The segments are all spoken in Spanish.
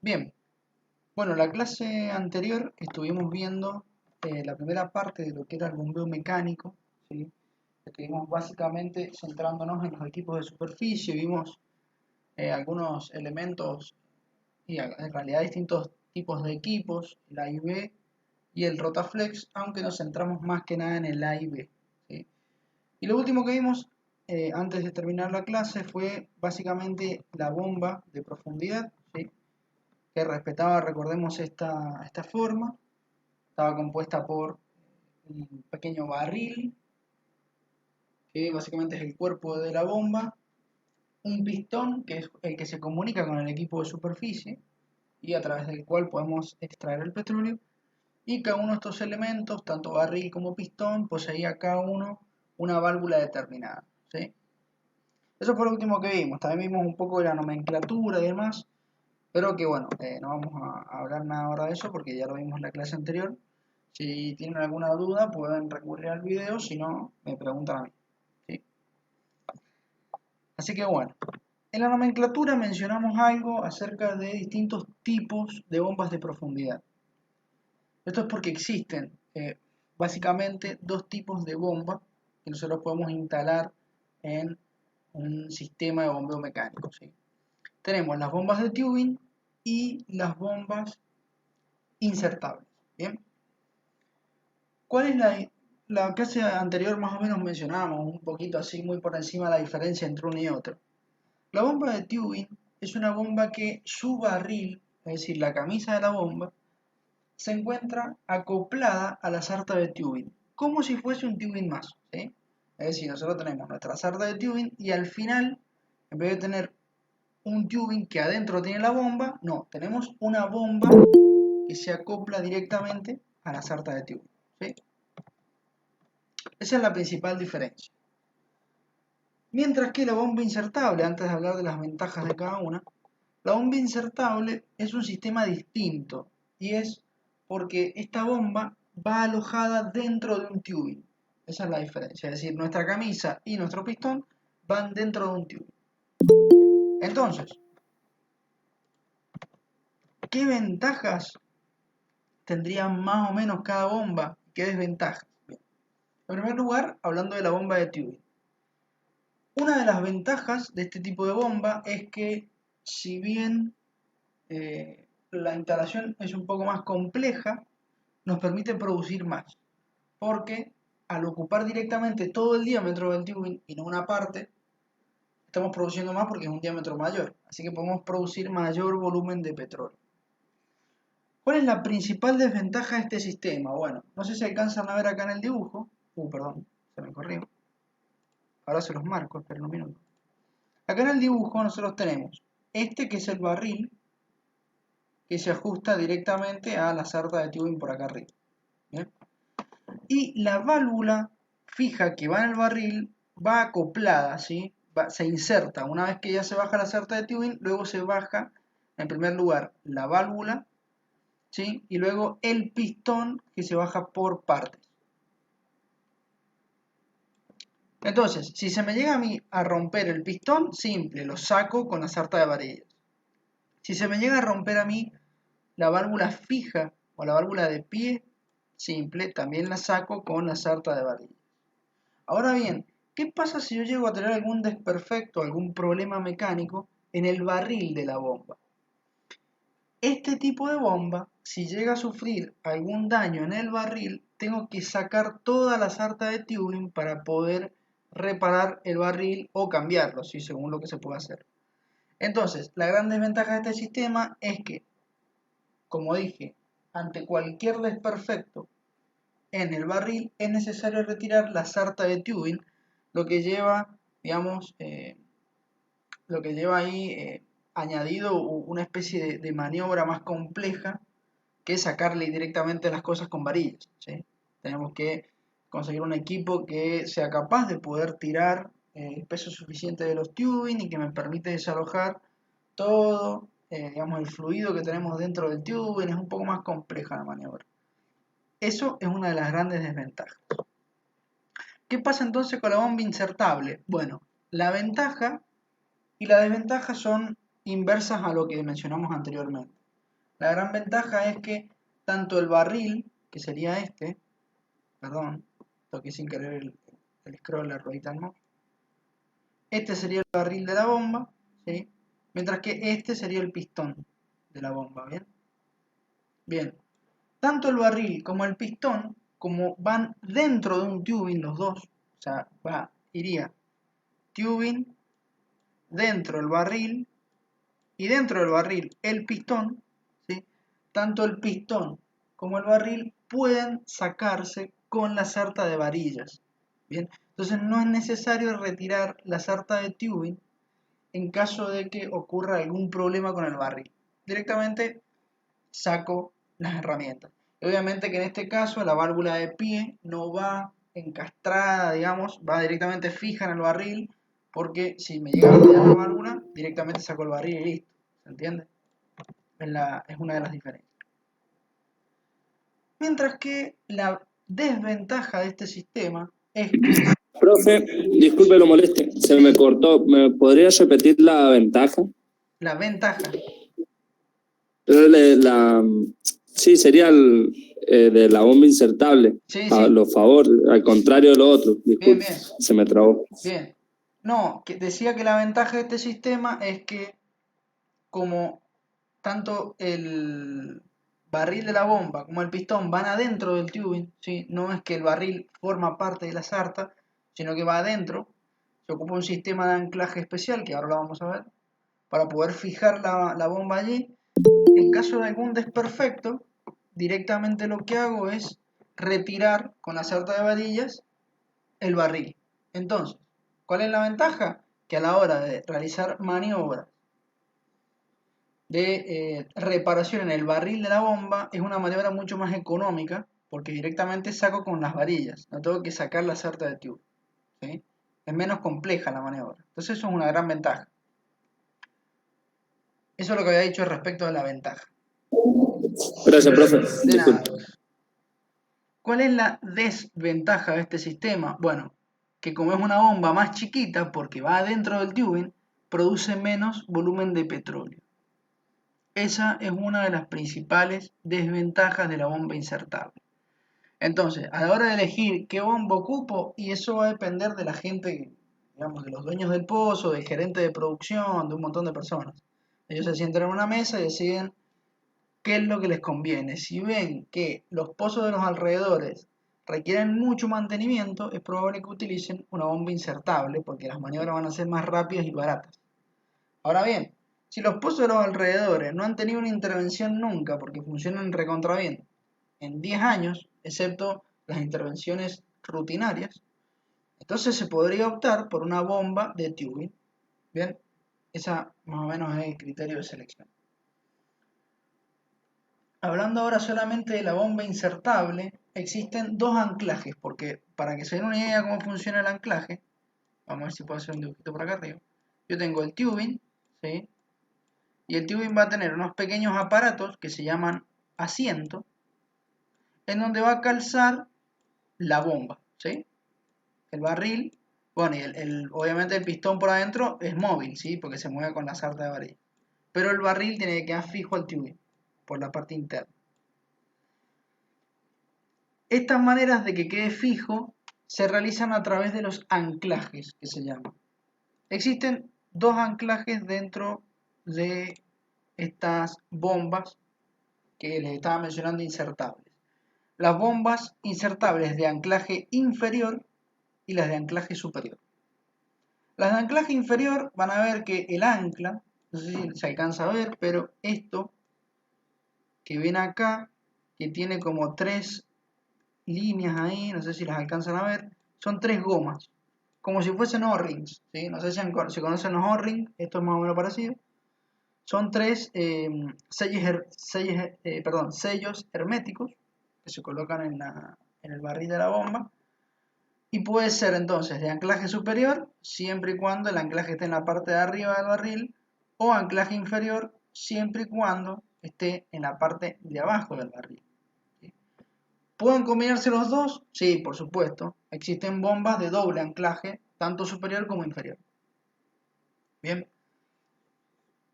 Bien, bueno, la clase anterior estuvimos viendo la primera parte de lo que era el bombeo mecánico, ¿sí? Estuvimos básicamente centrándonos en los equipos de superficie, vimos algunos elementos y en realidad distintos tipos de equipos, el A y B y el Rotaflex, aunque nos centramos más que nada en el A y B, ¿sí? Y lo último que vimos antes de terminar la clase fue básicamente la bomba de profundidad, ¿sí? Que respetaba, recordemos, esta forma. Estaba compuesta por un pequeño barril, que básicamente es el cuerpo de la bomba, un pistón, que es el que se comunica con el equipo de superficie y a través del cual podemos extraer el petróleo, y cada uno de estos elementos, tanto barril como pistón, poseía cada uno una válvula determinada, ¿sí? Eso fue lo último que vimos. También vimos un poco de la nomenclatura y demás, pero que bueno, no vamos a hablar nada ahora de eso porque ya lo vimos en la clase anterior. Si tienen alguna duda pueden recurrir al video, si no, me preguntan a mí, ¿sí? Así que bueno, en la nomenclatura mencionamos algo acerca de distintos tipos de bombas de profundidad. Esto es porque existen básicamente dos tipos de bomba que nosotros podemos instalar en un sistema de bombeo mecánico, ¿sí? Tenemos las bombas de tubing y las bombas insertables, ¿bien? ¿Cuál es la clase anterior? Más o menos mencionábamos un poquito así, muy por encima, la diferencia entre uno y otro. La bomba de tubing es una bomba que su barril, es decir, la camisa de la bomba, se encuentra acoplada a la sarta de tubing, como si fuese un tubing más, ¿sí? Es decir, nosotros tenemos nuestra sarta de tubing y al final, en vez de tener un tubing que adentro tiene la bomba, no, tenemos una bomba que se acopla directamente a la sarta de tubing, ¿sí? Esa es la principal diferencia. Mientras que la bomba insertable, antes de hablar de las ventajas de cada una, la bomba insertable es un sistema distinto y es porque esta bomba va alojada dentro de un tubing. Esa es la diferencia, es decir, nuestra camisa y nuestro pistón van dentro de un tubing. Entonces, ¿qué ventajas tendría más o menos cada bomba? ¿Qué desventajas? Bien. En primer lugar, hablando de la bomba de tubing. Una de las ventajas de este tipo de bomba es que si bien la instalación es un poco más compleja, nos permite producir más, porque al ocupar directamente todo el diámetro del tubing y no una parte, estamos produciendo más porque es un diámetro mayor, así que podemos producir mayor volumen de petróleo. ¿Cuál es la principal desventaja de este sistema? Bueno, no sé si alcanzan a ver acá en el dibujo. Perdón, se me corrió. Ahora se los marco, esperen un minuto. Acá en el dibujo nosotros tenemos este que es el barril que se ajusta directamente a la sarta de tubing por acá arriba. ¿Bien? Y la válvula fija que va en el barril va acoplada, ¿sí? Se inserta. Una vez que ya se baja la sarta de tubing, luego se baja, en primer lugar, la válvula, ¿sí? Y luego el pistón que se baja por partes. Entonces, si se me llega a mí a romper el pistón, simple, lo saco con la sarta de varillas. Si se me llega a romper a mí la válvula fija o la válvula de pie, simple, también la saco con la sarta de varillas. Ahora bien, ¿qué pasa si yo llego a tener algún desperfecto, algún problema mecánico en el barril de la bomba? Este tipo de bomba, si llega a sufrir algún daño en el barril, tengo que sacar toda la sarta de tubing para poder reparar el barril o cambiarlo, ¿sí? Según lo que se pueda hacer. Entonces, la gran desventaja de este sistema es que, como dije, ante cualquier desperfecto en el barril es necesario retirar la sarta de tubing, lo que lleva, digamos, lo que lleva ahí añadido una especie de maniobra más compleja que sacarle directamente las cosas con varillas, ¿sí? Tenemos que conseguir un equipo que sea capaz de poder tirar el peso suficiente de los tubing y que me permite desalojar todo, digamos, el fluido que tenemos dentro del tubing. Es un poco más compleja la maniobra. Eso es una de las grandes desventajas. ¿Qué pasa entonces con la bomba insertable? Bueno, la ventaja y la desventaja son inversas a lo que mencionamos anteriormente. La gran ventaja es que tanto el barril, que sería este, perdón, toqué sin querer el scroller right hand mouse, este sería el barril de la bomba, ¿sí? Mientras que este sería el pistón de la bomba, ¿bien? Bien, tanto el barril como el pistón, como van dentro de un tubing los dos, o sea, iría tubing, dentro el barril, y dentro del barril el pistón, ¿sí? Tanto el pistón como el barril pueden sacarse con la sarta de varillas, ¿bien? Entonces no es necesario retirar la sarta de tubing en caso de que ocurra algún problema con el barril. Directamente saco las herramientas. Y obviamente que en este caso la válvula de pie no va encastrada, digamos, va directamente fija en el barril, porque si me llega a fallar la válvula, directamente saco el barril y listo. ¿Se entiende? Es una de las diferencias. Mientras que la desventaja de este sistema es que... Profe, disculpe lo moleste, se me cortó. ¿Me podría repetir la ventaja? La ventaja. La, sí, sería de la bomba insertable. Sí, A sí. lo favor, al contrario de lo otro. Bien, Disculpe, bien. se me trabó. Bien. No, que decía que la ventaja de este sistema es que como tanto el barril de la bomba como el pistón van adentro del tubing, ¿sí? No es que el barril forma parte de la sarta, sino que va adentro. Se ocupa un sistema de anclaje especial, que ahora lo vamos a ver, para poder fijar la bomba allí. En caso de algún desperfecto, directamente lo que hago es retirar con la sarta de varillas el barril. Entonces, ¿cuál es la ventaja? Que a la hora de realizar maniobras de reparación en el barril de la bomba es una maniobra mucho más económica porque directamente saco con las varillas, no tengo que sacar la sarta de tube, ¿sí? Es menos compleja la maniobra, entonces eso es una gran ventaja. Eso es lo que había dicho respecto de la ventaja. Gracias, profe. De nada. Disculpe. ¿Cuál es la desventaja de este sistema? Bueno, que como es una bomba más chiquita porque va adentro del tubing, produce menos volumen de petróleo. Esa es una de las principales desventajas de la bomba insertable. Entonces, a la hora de elegir qué bomba ocupo, y eso va a depender de la gente, digamos, de los dueños del pozo, del gerente de producción, de un montón de personas. Ellos se sientan en una mesa y deciden qué es lo que les conviene. Si ven que los pozos de los alrededores requieren mucho mantenimiento, es probable que utilicen una bomba insertable, porque las maniobras van a ser más rápidas y baratas. Ahora bien, si los pozos de los alrededores no han tenido una intervención nunca porque funcionan recontra bien en 10 años, excepto las intervenciones rutinarias, entonces se podría optar por una bomba de tubing. Bien, esa más o menos es el criterio de selección. Hablando ahora solamente de la bomba insertable, existen dos anclajes, porque para que se den una idea de cómo funciona el anclaje, vamos a ver si puedo hacer un dibujito por acá arriba. Yo tengo el tubing, ¿sí? Y el tubing va a tener unos pequeños aparatos que se llaman asiento, en donde va a calzar la bomba, ¿sí? El barril, bueno, y obviamente el pistón por adentro es móvil, ¿sí? Porque se mueve con la sarta de varilla. Pero el barril tiene que quedar fijo al tubing, por la parte interna. Estas maneras de que quede fijo se realizan a través de los anclajes, que se llaman. Existen dos anclajes dentro de estas bombas que les estaba mencionando insertables. Las bombas insertables de anclaje inferior y las de anclaje superior. Las de anclaje inferior van a ver que el ancla, no sé si se alcanza a ver, pero esto que ven acá, que tiene como tres líneas ahí, no sé si las alcanzan a ver, son tres gomas, como si fuesen O-rings, ¿sí? No sé si conocen los O-rings, esto es más o menos parecido. Son tres sellos herméticos que se colocan en el barril de la bomba. Y puede ser entonces de anclaje superior, siempre y cuando el anclaje esté en la parte de arriba del barril, o anclaje inferior, siempre y cuando esté en la parte de abajo del barril. ¿Sí? ¿Pueden combinarse los dos? Sí, por supuesto. Existen bombas de doble anclaje, tanto superior como inferior. Bien.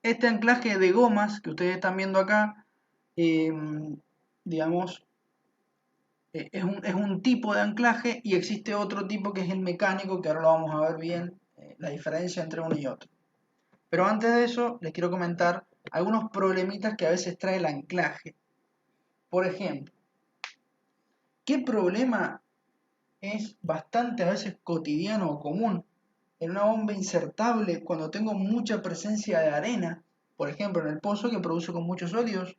Este anclaje de gomas que ustedes están viendo acá digamos, es un tipo de anclaje y existe otro tipo que es el mecánico, que ahora lo vamos a ver bien, la diferencia entre uno y otro. Pero antes de eso, les quiero comentar algunos problemitas que a veces trae el anclaje. Por ejemplo, ¿qué problema es bastante a veces cotidiano o común en una bomba insertable cuando tengo mucha presencia de arena? Por ejemplo, en el pozo que produce con muchos sólidos.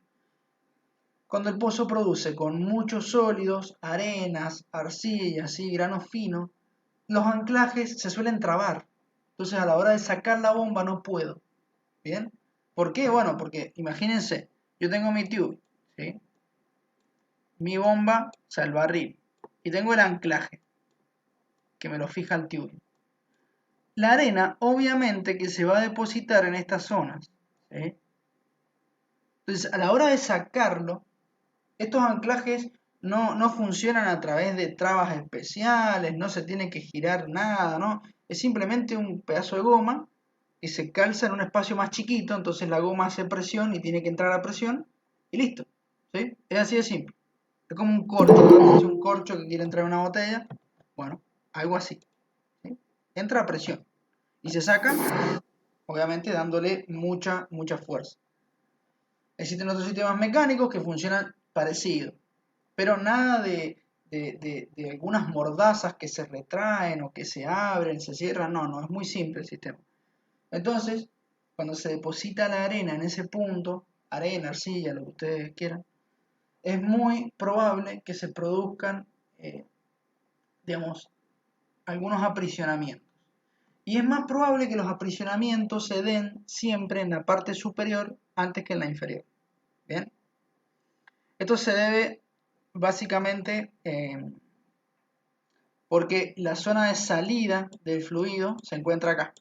Cuando el pozo produce con muchos sólidos, arenas, arcillas y granos finos, los anclajes se suelen trabar. Entonces a la hora de sacar la bomba no puedo. ¿Bien? ¿Por qué? Bueno, porque imagínense, yo tengo mi tube, ¿sí? Mi bomba, o sea, el barril, y tengo el anclaje, que me lo fija el tube. La arena, obviamente, que se va a depositar en estas zonas, ¿sí? Entonces, a la hora de sacarlo, estos anclajes no funcionan a través de trabas especiales, no se tiene que girar nada, ¿no? Es simplemente un pedazo de goma que se calza en un espacio más chiquito, entonces la goma hace presión y tiene que entrar a presión y listo, ¿sí? Es así de simple. Es como un corcho, ¿no? Es un corcho que quiere entrar en una botella, bueno, algo así, ¿sí? Entra a presión y se saca, obviamente dándole mucha fuerza. Existen otros sistemas mecánicos que funcionan parecido, pero nada de algunas mordazas que se retraen o que se abren, se cierran, no, es muy simple el sistema. Entonces, cuando se deposita la arena en ese punto, arena, arcilla, lo que ustedes quieran, es muy probable que se produzcan, digamos, algunos aprisionamientos. Y es más probable que los aprisionamientos se den siempre en la parte superior antes que en la inferior. ¿Bien? Esto se debe básicamente porque la zona de salida del fluido se encuentra acá.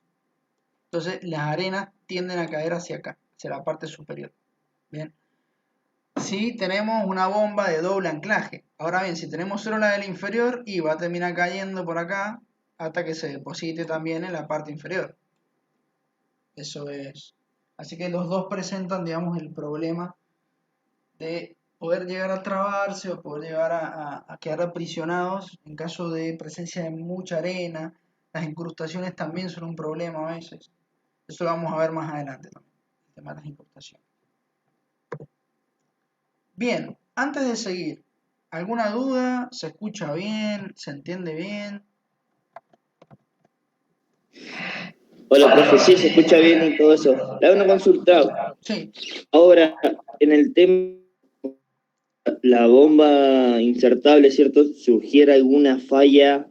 Entonces las arenas tienden a caer hacia acá, hacia la parte superior. Bien. Si tenemos una bomba de doble anclaje. Ahora bien, si tenemos solo la del inferior, y va a terminar cayendo por acá hasta que se deposite también en la parte inferior. Eso es. Así que los dos presentan, digamos, el problema de poder llegar a trabarse o poder llegar a quedar aprisionados en caso de presencia de mucha arena. Las incrustaciones también son un problema a veces. Eso lo vamos a ver más adelante también, el tema de las incrustaciones. Bien, antes de seguir, ¿alguna duda? ¿Se escucha bien? ¿Se entiende bien? Hola, profe, sí, se escucha bien y todo eso. Le hago una consulta. Sí, Ahora, en el tema, la bomba insertable, ¿cierto? Surgiera alguna falla,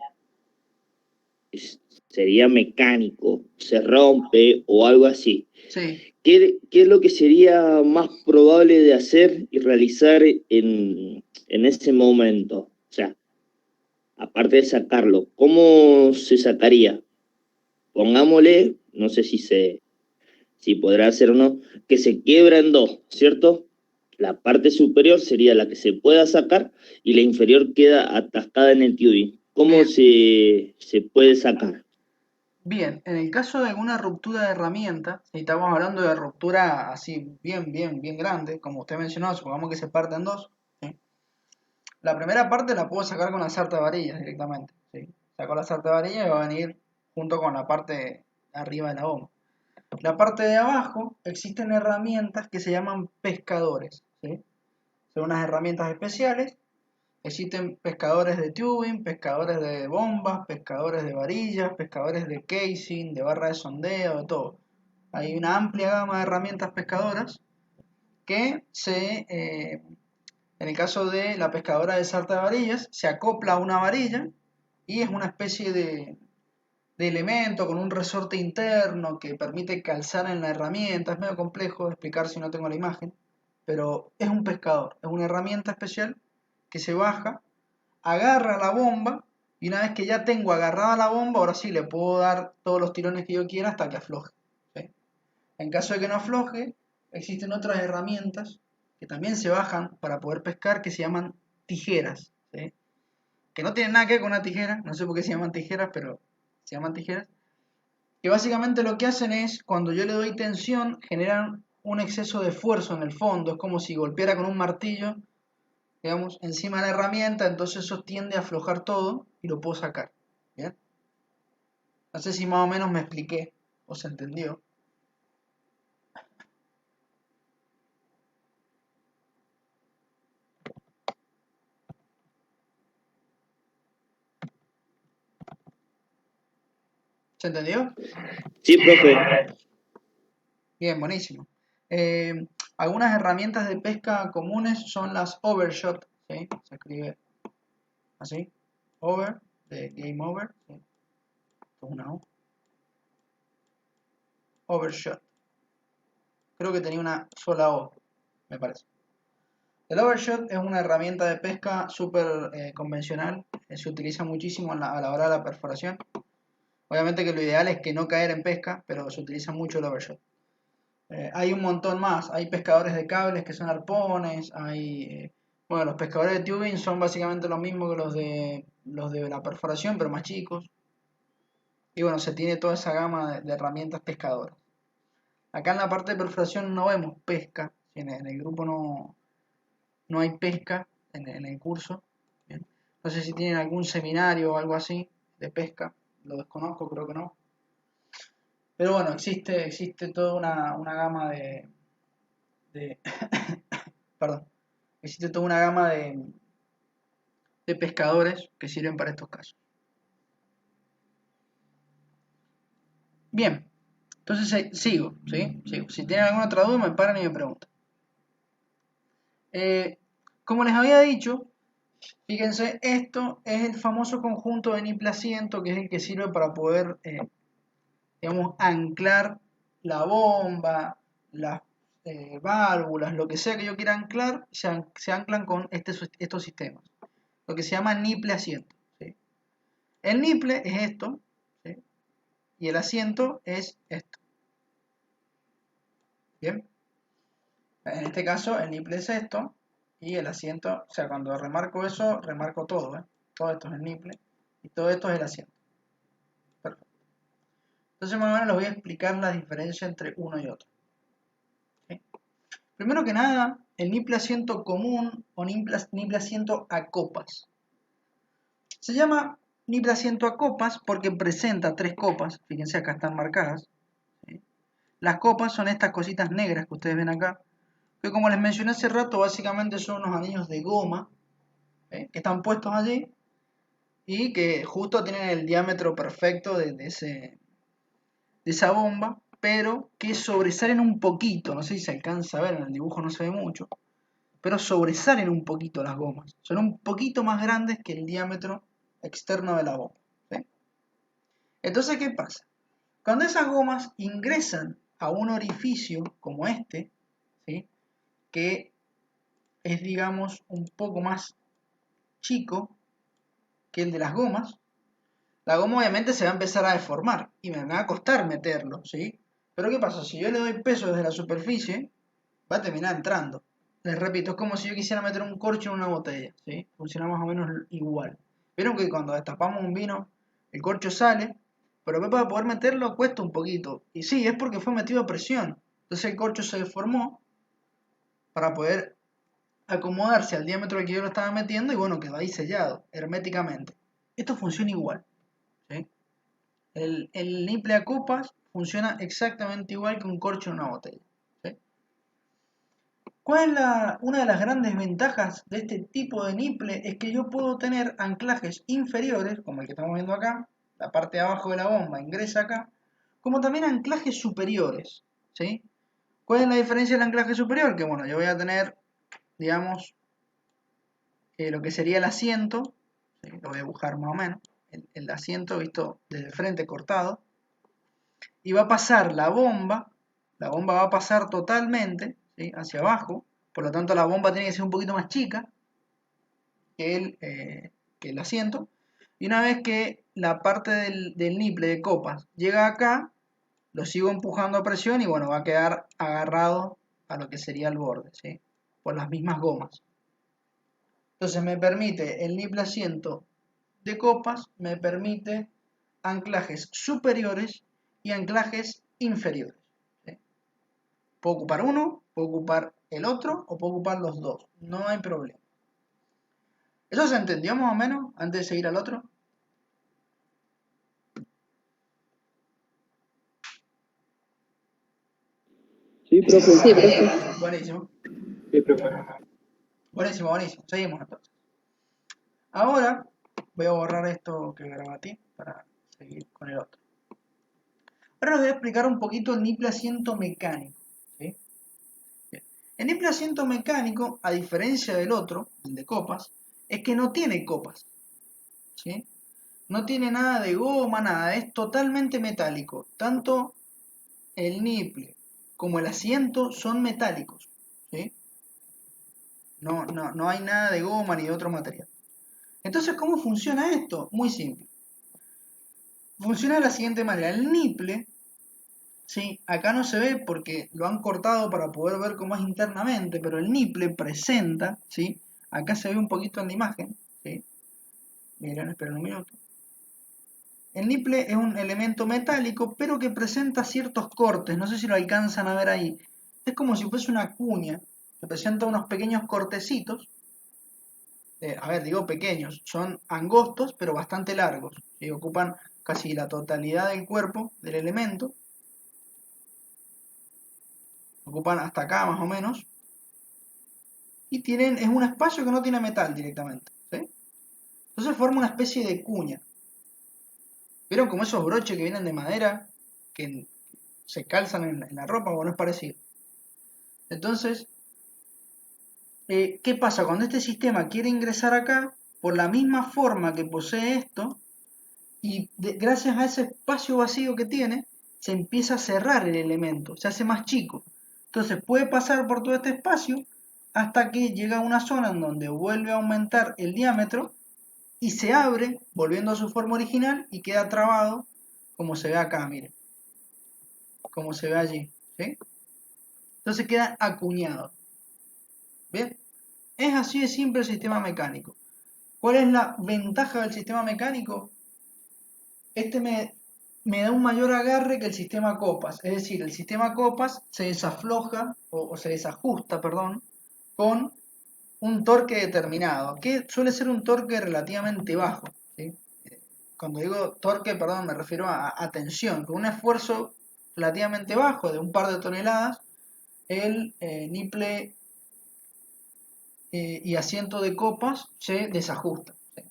sería mecánico, se rompe o algo así. sí. ¿Qué es lo que sería más probable de hacer y realizar en ese momento? O sea, aparte de sacarlo, ¿cómo se sacaría? Pongámosle, no sé si podrá ser o no, que se quiebra en dos, ¿cierto? La parte superior sería la que se pueda sacar y la inferior queda atascada en el tubing. ¿Cómo Bien, se puede sacar? bien. En el caso de alguna ruptura de herramienta, si estamos hablando de ruptura así bien grande, como usted mencionó, supongamos que se parte en dos, ¿sí? La primera parte la puedo sacar con la sarta de varillas directamente, ¿sí? Saco la sarta de varillas y va a venir junto con la parte de arriba de la bomba. La parte de abajo existen herramientas que se llaman pescadores, ¿sí? Son unas herramientas especiales. Existen pescadores de tubing, pescadores de bombas, pescadores de varillas, pescadores de casing, de barra de sondeo, de todo. Hay una amplia gama de herramientas pescadoras que en el caso de la pescadora de sarta de varillas, se acopla a una varilla y es una especie de elemento con un resorte interno que permite calzar en la herramienta. Es medio complejo de explicar si no tengo la imagen, pero es un pescador, es una herramienta especial que se baja, agarra la bomba y una vez que ya tengo agarrada la bomba, ahora sí le puedo dar todos los tirones que yo quiera hasta que afloje, ¿sí? En caso de que no afloje, existen otras herramientas que también se bajan para poder pescar que se llaman tijeras, ¿sí? Que no tienen nada que ver con una tijera, no sé por qué se llaman tijeras, pero se llaman tijeras, que básicamente lo que hacen es, cuando yo le doy tensión, generan un exceso de esfuerzo en el fondo, es como si golpeara con un martillo, digamos, encima de la herramienta, entonces eso tiende a aflojar todo y lo puedo sacar. ¿Bien? No sé si más o menos me expliqué o se entendió. ¿Se entendió? Sí, profe. Bien, buenísimo. Algunas herramientas de pesca comunes son las overshot, ¿sí? Se escribe así, over, de game over, ¿sí? Esto es una O. Overshot. Creo que tenía una sola O, me parece. El overshot es una herramienta de pesca súper convencional, se utiliza muchísimo a la hora de la perforación. Obviamente que lo ideal es que no caer en pesca, pero se utiliza mucho el overshot. Hay un montón más, hay pescadores de cables que son arpones, bueno, los pescadores de tubing son básicamente lo mismo que los de la perforación, pero más chicos. Y bueno, se tiene toda esa gama de herramientas pescadoras. Acá en la parte de perforación no vemos pesca, en el grupo no hay pesca en el curso. Bien. No sé si tienen algún seminario o algo así de pesca, lo desconozco, creo que no. Pero bueno, existe toda una gama de perdón, existe toda una gama de pescadores que sirven para estos casos. Bien, entonces sigo, ¿sí? Sigo. Si tienen alguna otra duda, me paran y me preguntan. Como les había dicho, fíjense, esto es el famoso conjunto de niple-asiento, que es el que sirve para poder, digamos, anclar la bomba, las válvulas, lo que sea que yo quiera anclar, se anclan con estos sistemas, lo que se llama niple-asiento, ¿sí? El niple es esto, ¿sí? Y el asiento es esto. Bien, en este caso el niple es esto y el asiento, o sea, cuando remarco eso, remarco todo, ¿eh? Todo esto es el niple y todo esto es el asiento. Perfecto. Entonces más o menos les voy a explicar la diferencia entre uno y otro. ¿Sí? Primero que nada, el niple asiento común o niple asiento a copas. Se llama niple asiento a copas porque presenta tres copas, fíjense acá están marcadas. ¿Sí? Las copas son estas cositas negras que ustedes ven acá, que como les mencioné hace rato, básicamente son unos anillos de goma que están puestos allí y que justo tienen el diámetro perfecto de esa bomba, pero que sobresalen un poquito, no sé si se alcanza a ver, en el dibujo no se ve mucho, pero sobresalen un poquito las gomas, son un poquito más grandes que el diámetro externo de la bomba. ¿Sí? Entonces, ¿qué pasa? Cuando esas gomas ingresan a un orificio como este, ¿sí? Que es, digamos, un poco más chico que el de las gomas, la goma obviamente se va a empezar a deformar y me va a costar meterlo, ¿sí? Pero ¿qué pasa? Si yo le doy peso desde la superficie, va a terminar entrando. Les repito, es como si yo quisiera meter un corcho en una botella, ¿sí? Funciona más o menos igual. Vieron que cuando destapamos un vino, el corcho sale, pero para poder meterlo cuesta un poquito. Y sí, es porque fue metido a presión. Entonces el corcho se deformó para poder acomodarse al diámetro al que yo lo estaba metiendo y bueno, quedó ahí sellado herméticamente. Esto funciona igual, ¿sí? El niple a copas funciona exactamente igual que un corcho en una botella, ¿sí? ¿Cuál es una de las grandes ventajas de este tipo de niple? Es que yo puedo tener anclajes inferiores, como el que estamos viendo acá, la parte de abajo de la bomba ingresa acá, como también anclajes superiores, ¿sí? ¿Cuál es la diferencia del anclaje superior? Que bueno, yo voy a tener, digamos, lo que sería el asiento, ¿sí? Lo voy a dibujar más o menos, el asiento visto desde frente cortado, y va a pasar la bomba va a pasar totalmente, ¿sí? Hacia abajo, por lo tanto la bomba tiene que ser un poquito más chica que el asiento, y una vez que la parte del niple de copas llega acá, lo sigo empujando a presión y bueno, va a quedar agarrado a lo que sería el borde, ¿sí? Por las mismas gomas. Entonces me permite el niple asiento de copas, me permite anclajes superiores y anclajes inferiores, ¿sí? Puedo ocupar uno, puedo ocupar el otro o puedo ocupar los dos. No hay problema. ¿Eso se entendió más o menos antes de seguir al otro? Sí, profe. Sí, profe. Buenísimo. Sí, profe. Buenísimo, buenísimo. Seguimos entonces. Ahora voy a borrar esto que grabé para seguir con el otro. Ahora les voy a explicar un poquito el niple asiento mecánico. ¿Sí? Bien. El niple asiento mecánico, a diferencia del otro, el de copas, es que no tiene copas. ¿Sí? No tiene nada de goma, nada. Es totalmente metálico. Tanto el niple como el asiento son metálicos. ¿Sí? No hay nada de goma ni de otro material. Entonces, ¿cómo funciona esto? Muy simple. Funciona de la siguiente manera. El niple, ¿sí? Acá no se ve porque lo han cortado para poder ver cómo es internamente, pero el niple presenta, ¿sí? Acá se ve un poquito en la imagen, ¿sí? Miren, esperen un minuto. El niple es un elemento metálico, pero que presenta ciertos cortes. No sé si lo alcanzan a ver ahí. Es como si fuese una cuña, que presenta unos pequeños cortecitos. A ver, digo pequeños, son angostos, pero bastante largos. ¿Sí? Ocupan casi la totalidad del cuerpo del elemento. Ocupan hasta acá más o menos. Y es un espacio que no tiene metal directamente. ¿Sí? Entonces forma una especie de cuña. ¿Vieron como esos broches que vienen de madera? Que se calzan en la ropa, bueno, es parecido. Entonces, ¿qué pasa? Cuando este sistema quiere ingresar acá, por la misma forma que posee esto, y gracias a ese espacio vacío que tiene, se empieza a cerrar el elemento, se hace más chico. Entonces puede pasar por todo este espacio hasta que llega a una zona en donde vuelve a aumentar el diámetro y se abre, volviendo a su forma original y queda trabado, como se ve acá, miren. Como se ve allí, ¿sí? Entonces queda acuñado. ¿Bien? Es así de simple el sistema mecánico. ¿Cuál es la ventaja del sistema mecánico? Este me da un mayor agarre que el sistema copas. Es decir, el sistema copas se desafloja o se desajusta, perdón, con un torque determinado, que suele ser un torque relativamente bajo. ¿Sí? Cuando digo torque, perdón, me refiero a tensión. Con un esfuerzo relativamente bajo, de un par de toneladas, el niple y asiento de copas se desajusta. ¿Sí?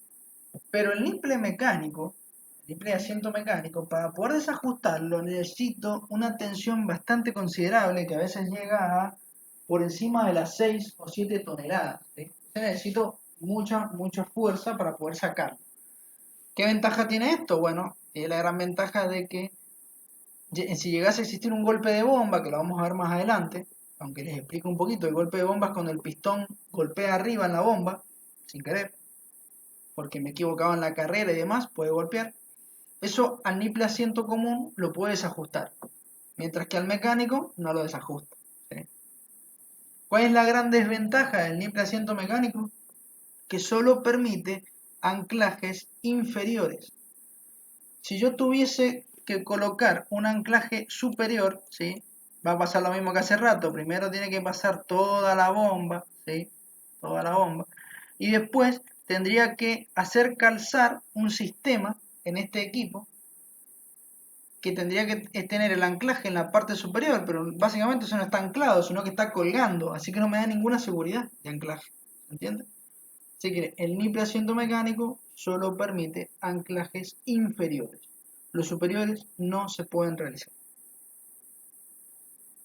Pero el niple mecánico, el niple de asiento mecánico, para poder desajustarlo necesito una tensión bastante considerable que a veces llega a por encima de las 6 o 7 toneladas. ¿Sí? Necesito mucha fuerza para poder sacarlo. ¿Qué ventaja tiene esto? Bueno, tiene la gran ventaja de que si llegase a existir un golpe de bomba, que lo vamos a ver más adelante, aunque les explico un poquito, el golpe de bomba es cuando el pistón golpea arriba en la bomba, sin querer, porque me equivocaba en la carrera y demás, puede golpear. Eso al niple asiento común lo puede desajustar, mientras que al mecánico no lo desajusta. ¿Sí? ¿Cuál es la gran desventaja del niple asiento mecánico? Que solo permite anclajes inferiores. Si yo tuviese que colocar un anclaje superior, ¿sí? Va a pasar lo mismo que hace rato. Primero tiene que pasar toda la bomba, ¿sí? Toda la bomba. Y después tendría que hacer calzar un sistema en este equipo que tendría que tener el anclaje en la parte superior, pero básicamente eso no está anclado, sino que está colgando, así que no me da ninguna seguridad de anclaje. ¿Entiendes? Así que el niple asiento mecánico solo permite anclajes inferiores. Los superiores no se pueden realizar.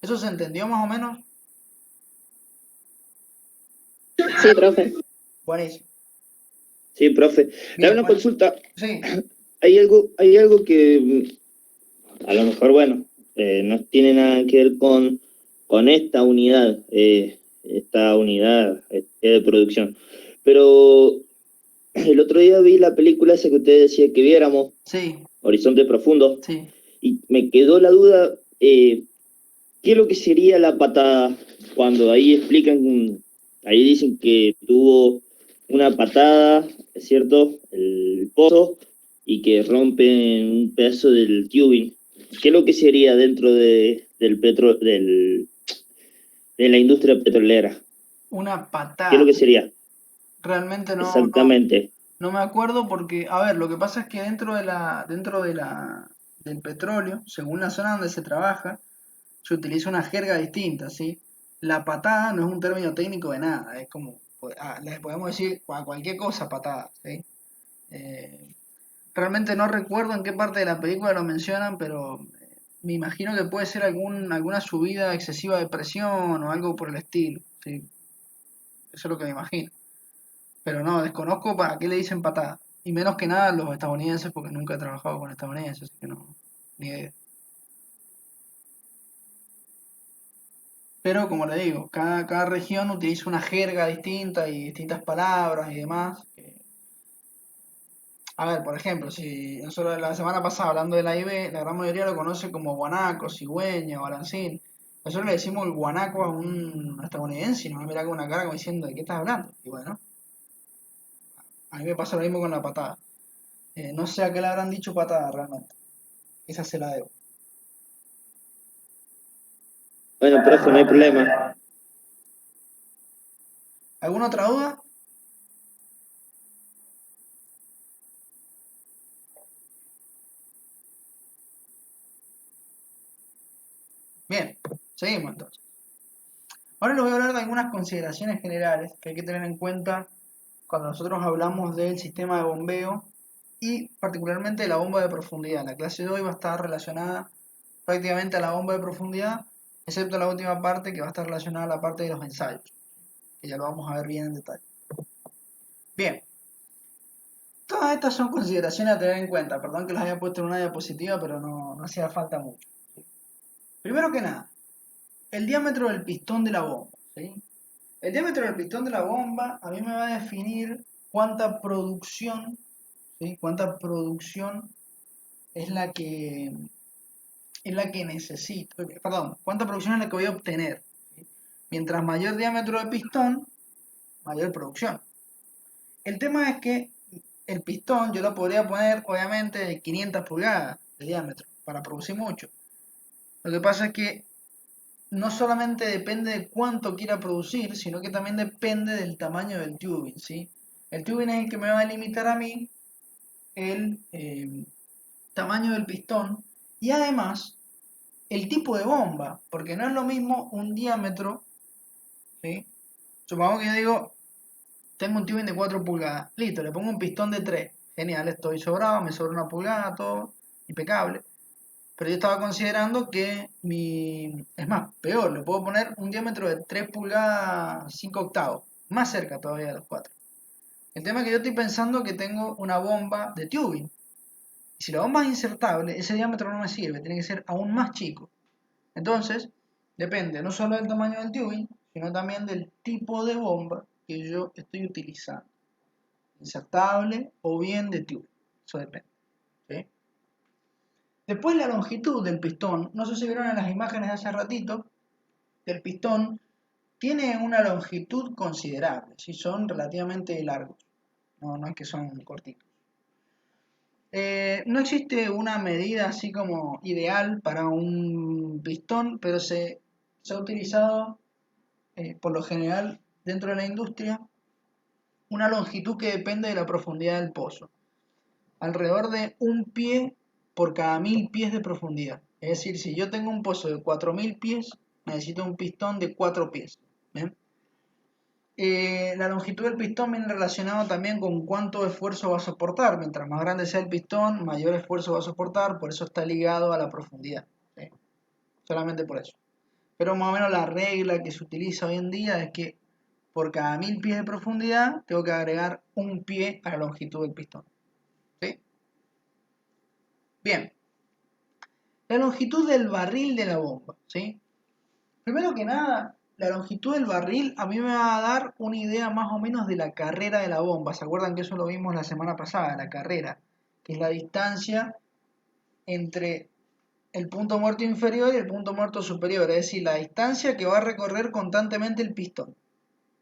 ¿Eso se entendió más o menos? Sí, profe. Buenísimo. Sí, profe. Bien, Dame una bueno. consulta. Sí, Hay algo que a lo mejor, bueno, no tiene nada que ver con esta unidad de producción. Pero el otro día vi la película esa que usted decía que viéramos, sí, Horizonte Profundo, sí. y me quedó la duda, ¿qué es lo que sería la patada? Cuando ahí explican, ahí dicen que tuvo una patada, ¿es cierto? El pozo, y que rompen un pedazo del tubing. ¿Qué es lo que sería dentro del de la industria petrolera. Una ¿Qué patada. es lo que sería? Realmente no Exactamente. me acuerdo porque, a ver, lo que pasa es que del petróleo, según la zona donde se trabaja, se utiliza una jerga distinta, ¿sí? La patada no es un término técnico de nada, es como, le podemos decir a cualquier cosa patada, ¿sí? Eh, realmente no recuerdo en qué parte de la película lo mencionan, pero me imagino que puede ser alguna subida excesiva de presión o algo por el estilo, ¿sí? Eso es lo que me imagino. Pero no, desconozco para qué le dicen patada. Y menos que nada los estadounidenses, porque nunca he trabajado con estadounidenses, así que no, ni idea. Pero como le digo, cada región utiliza una jerga distinta y distintas palabras y demás. A ver, por ejemplo, si nosotros la semana pasada hablando de la IB, la gran mayoría lo conoce como guanaco, cigüeña, balancín. Nosotros le decimos el guanaco a un estadounidense y nos va a mirar con una cara como diciendo, ¿de qué estás hablando? Y bueno, a mí me pasa lo mismo con la patada. No sé a qué le habrán dicho patada realmente. Esa se la debo. Bueno, profe, no hay problema. ¿Alguna otra duda? Bien, seguimos entonces. Ahora les voy a hablar de algunas consideraciones generales que hay que tener en cuenta cuando nosotros hablamos del sistema de bombeo y particularmente de la bomba de profundidad. La clase de hoy va a estar relacionada prácticamente a la bomba de profundidad, excepto la última parte que va a estar relacionada a la parte de los ensayos, que ya lo vamos a ver bien en detalle. Bien, todas estas son consideraciones a tener en cuenta. Perdón que las haya puesto en una diapositiva, pero no hacía falta mucho. Primero que nada, el diámetro del pistón de la bomba, ¿sí? El diámetro del pistón de la bomba a mí me va a definir cuánta producción, ¿sí? Cuánta producción es la que necesito, perdón, cuánta producción es la que voy a obtener, ¿sí? Mientras mayor diámetro de pistón, mayor producción. El tema es que el pistón yo lo podría poner obviamente de 500 pulgadas de diámetro para producir mucho. Lo que pasa es que no solamente depende de cuánto quiera producir, sino que también depende del tamaño del tubing, ¿sí? El tubing es el que me va a limitar a mí el tamaño del pistón y además el tipo de bomba, porque no es lo mismo un diámetro, ¿sí? Supongamos que yo digo, tengo un tubing de 4 pulgadas, listo, le pongo un pistón de 3, genial, estoy sobrado, me sobra una pulgada, todo impecable. Pero yo estaba considerando que es más, peor, le puedo poner un diámetro de 3 pulgadas 5 octavos, más cerca todavía de los 4. El tema es que yo estoy pensando que tengo una bomba de tubing. Y si la bomba es insertable, ese diámetro no me sirve, tiene que ser aún más chico. Entonces, depende no solo del tamaño del tubing, sino también del tipo de bomba que yo estoy utilizando. Insertable o bien de tubing. Eso depende. ¿Sí? Después la longitud del pistón, no sé si vieron en las imágenes de hace ratito, el pistón tiene una longitud considerable, ¿sí? Son relativamente largos, no es que son cortitos. No existe una medida así como ideal para un pistón, pero se ha utilizado por lo general dentro de la industria una longitud que depende de la profundidad del pozo. Alrededor de un pie por cada 1000 pies de profundidad. Es decir, si yo tengo un pozo de 4000 pies, necesito un pistón de 4 pies. ¿Bien? La longitud del pistón viene relacionado también con cuánto esfuerzo va a soportar. Mientras más grande sea el pistón, mayor esfuerzo va a soportar, por eso está ligado a la profundidad. ¿Sí? Solamente por eso. Pero más o menos la regla que se utiliza hoy en día es que por cada 1000 pies de profundidad tengo que agregar un pie a la longitud del pistón. ¿Sí? Bien. La longitud del barril de la bomba, ¿sí? Primero que nada, la longitud del barril a mí me va a dar una idea más o menos de la carrera de la bomba. ¿Se acuerdan que eso lo vimos la semana pasada? La carrera, que es la distancia entre el punto muerto inferior y el punto muerto superior, es decir, la distancia que va a recorrer constantemente el pistón.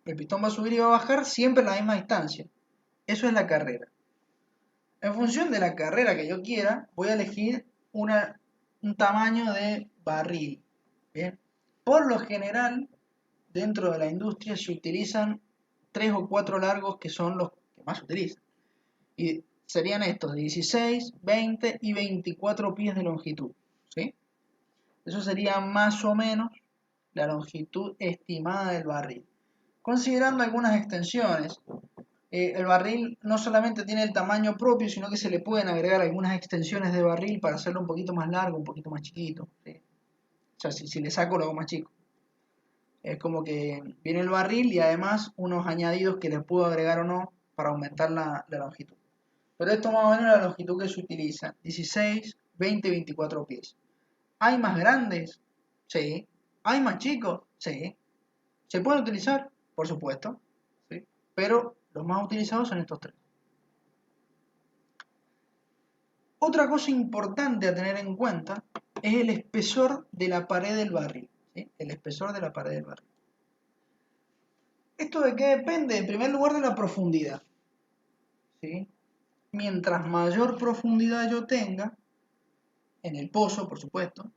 El pistón va a subir y va a bajar siempre la misma distancia. Eso es la carrera. En función de la carrera que yo quiera, voy a elegir un tamaño de barril. ¿Bien? Por lo general, dentro de la industria se utilizan 3 o 4 largos que son los que más se utilizan. Y serían estos de 16, 20 y 24 pies de longitud. ¿Sí? Eso sería más o menos la longitud estimada del barril. Considerando algunas extensiones, el barril no solamente tiene el tamaño propio, sino que se le pueden agregar algunas extensiones de barril para hacerlo un poquito más largo, un poquito más chiquito. ¿Sí? O sea, si le saco lo hago más chico. Es como que viene el barril y además unos añadidos que le puedo agregar o no para aumentar la longitud. Pero esto más o menos es la longitud que se utiliza, 16, 20 y 24 pies. ¿Hay más grandes? Sí. ¿Hay más chicos? Sí. ¿Se pueden utilizar? Por supuesto. ¿Sí? Pero los más utilizados son estos tres. Otra cosa importante a tener en cuenta es el espesor de la pared del barril. ¿Sí? El espesor de la pared del barril. ¿Esto de qué depende? En primer lugar de la profundidad. ¿Sí? Mientras mayor profundidad yo tenga, en el pozo, por supuesto,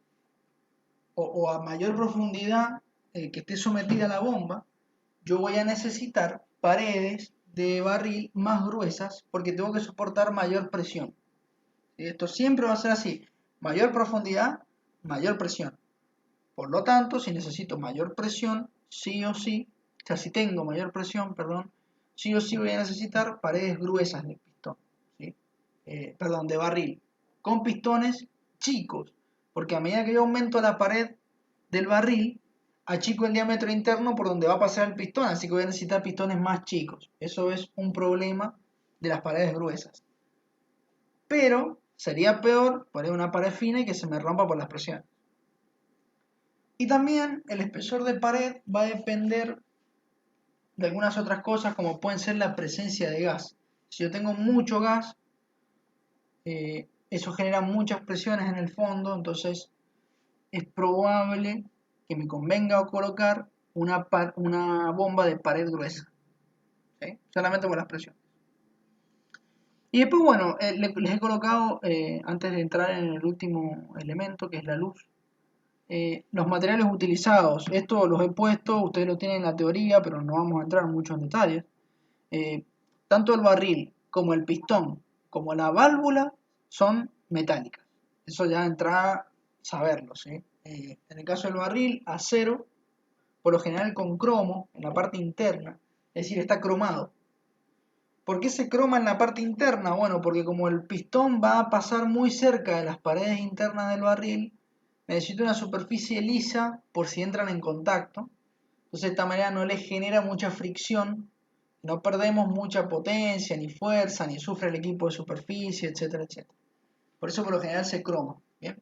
o a mayor profundidad que esté sometida a la bomba, yo voy a necesitar paredes de barril más gruesas porque tengo que soportar mayor presión. Esto siempre va a ser así, mayor profundidad, mayor presión. Por lo tanto, si necesito mayor presión, sí o sí, o sea, si tengo mayor presión, perdón, sí o sí voy a necesitar paredes gruesas de pistón, ¿sí? Perdón, de barril, con pistones chicos, porque a medida que yo aumento la pared del barril, achico el diámetro interno por donde va a pasar el pistón, así que voy a necesitar pistones más chicos. Eso es un problema de las paredes gruesas. Pero sería peor poner una pared fina y que se me rompa por las presiones. Y también el espesor de pared va a depender de algunas otras cosas como pueden ser la presencia de gas. Si yo tengo mucho gas, eso genera muchas presiones en el fondo, entonces es probable que me convenga colocar una bomba de pared gruesa, ¿sí? Solamente por las presiones. Y después, bueno, les he colocado, antes de entrar en el último elemento, que es la luz, los materiales utilizados. Esto los he puesto, ustedes lo tienen en la teoría, pero no vamos a entrar mucho en detalles. Tanto el barril como el pistón, como la válvula, son metálicas. Eso ya entra a saberlo, ¿sí? En el caso del barril, acero, por lo general con cromo en la parte interna, es decir, está cromado. ¿Por qué se croma en la parte interna? Bueno, porque como el pistón va a pasar muy cerca de las paredes internas del barril, necesito una superficie lisa por si entran en contacto. Entonces de esta manera no les genera mucha fricción, no perdemos mucha potencia, ni fuerza, ni sufre el equipo de superficie, etcétera, etcétera. Por eso por lo general se croma. ¿Bien?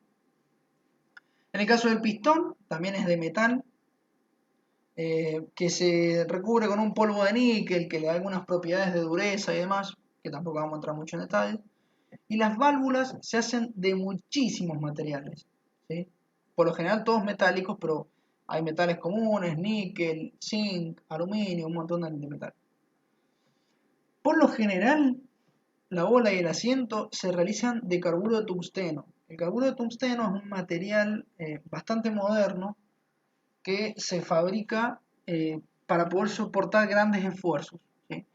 En el caso del pistón, también es de metal, que se recubre con un polvo de níquel que le da algunas propiedades de dureza y demás, que tampoco vamos a entrar mucho en detalle. Y las válvulas se hacen de muchísimos materiales, ¿sí? Por lo general todos metálicos, pero hay metales comunes, níquel, zinc, aluminio, un montón de metales. Por lo general, la bola y el asiento se realizan de carburo de tungsteno. El carburo de tungsteno es un material bastante moderno que se fabrica para poder soportar grandes esfuerzos, ¿sí?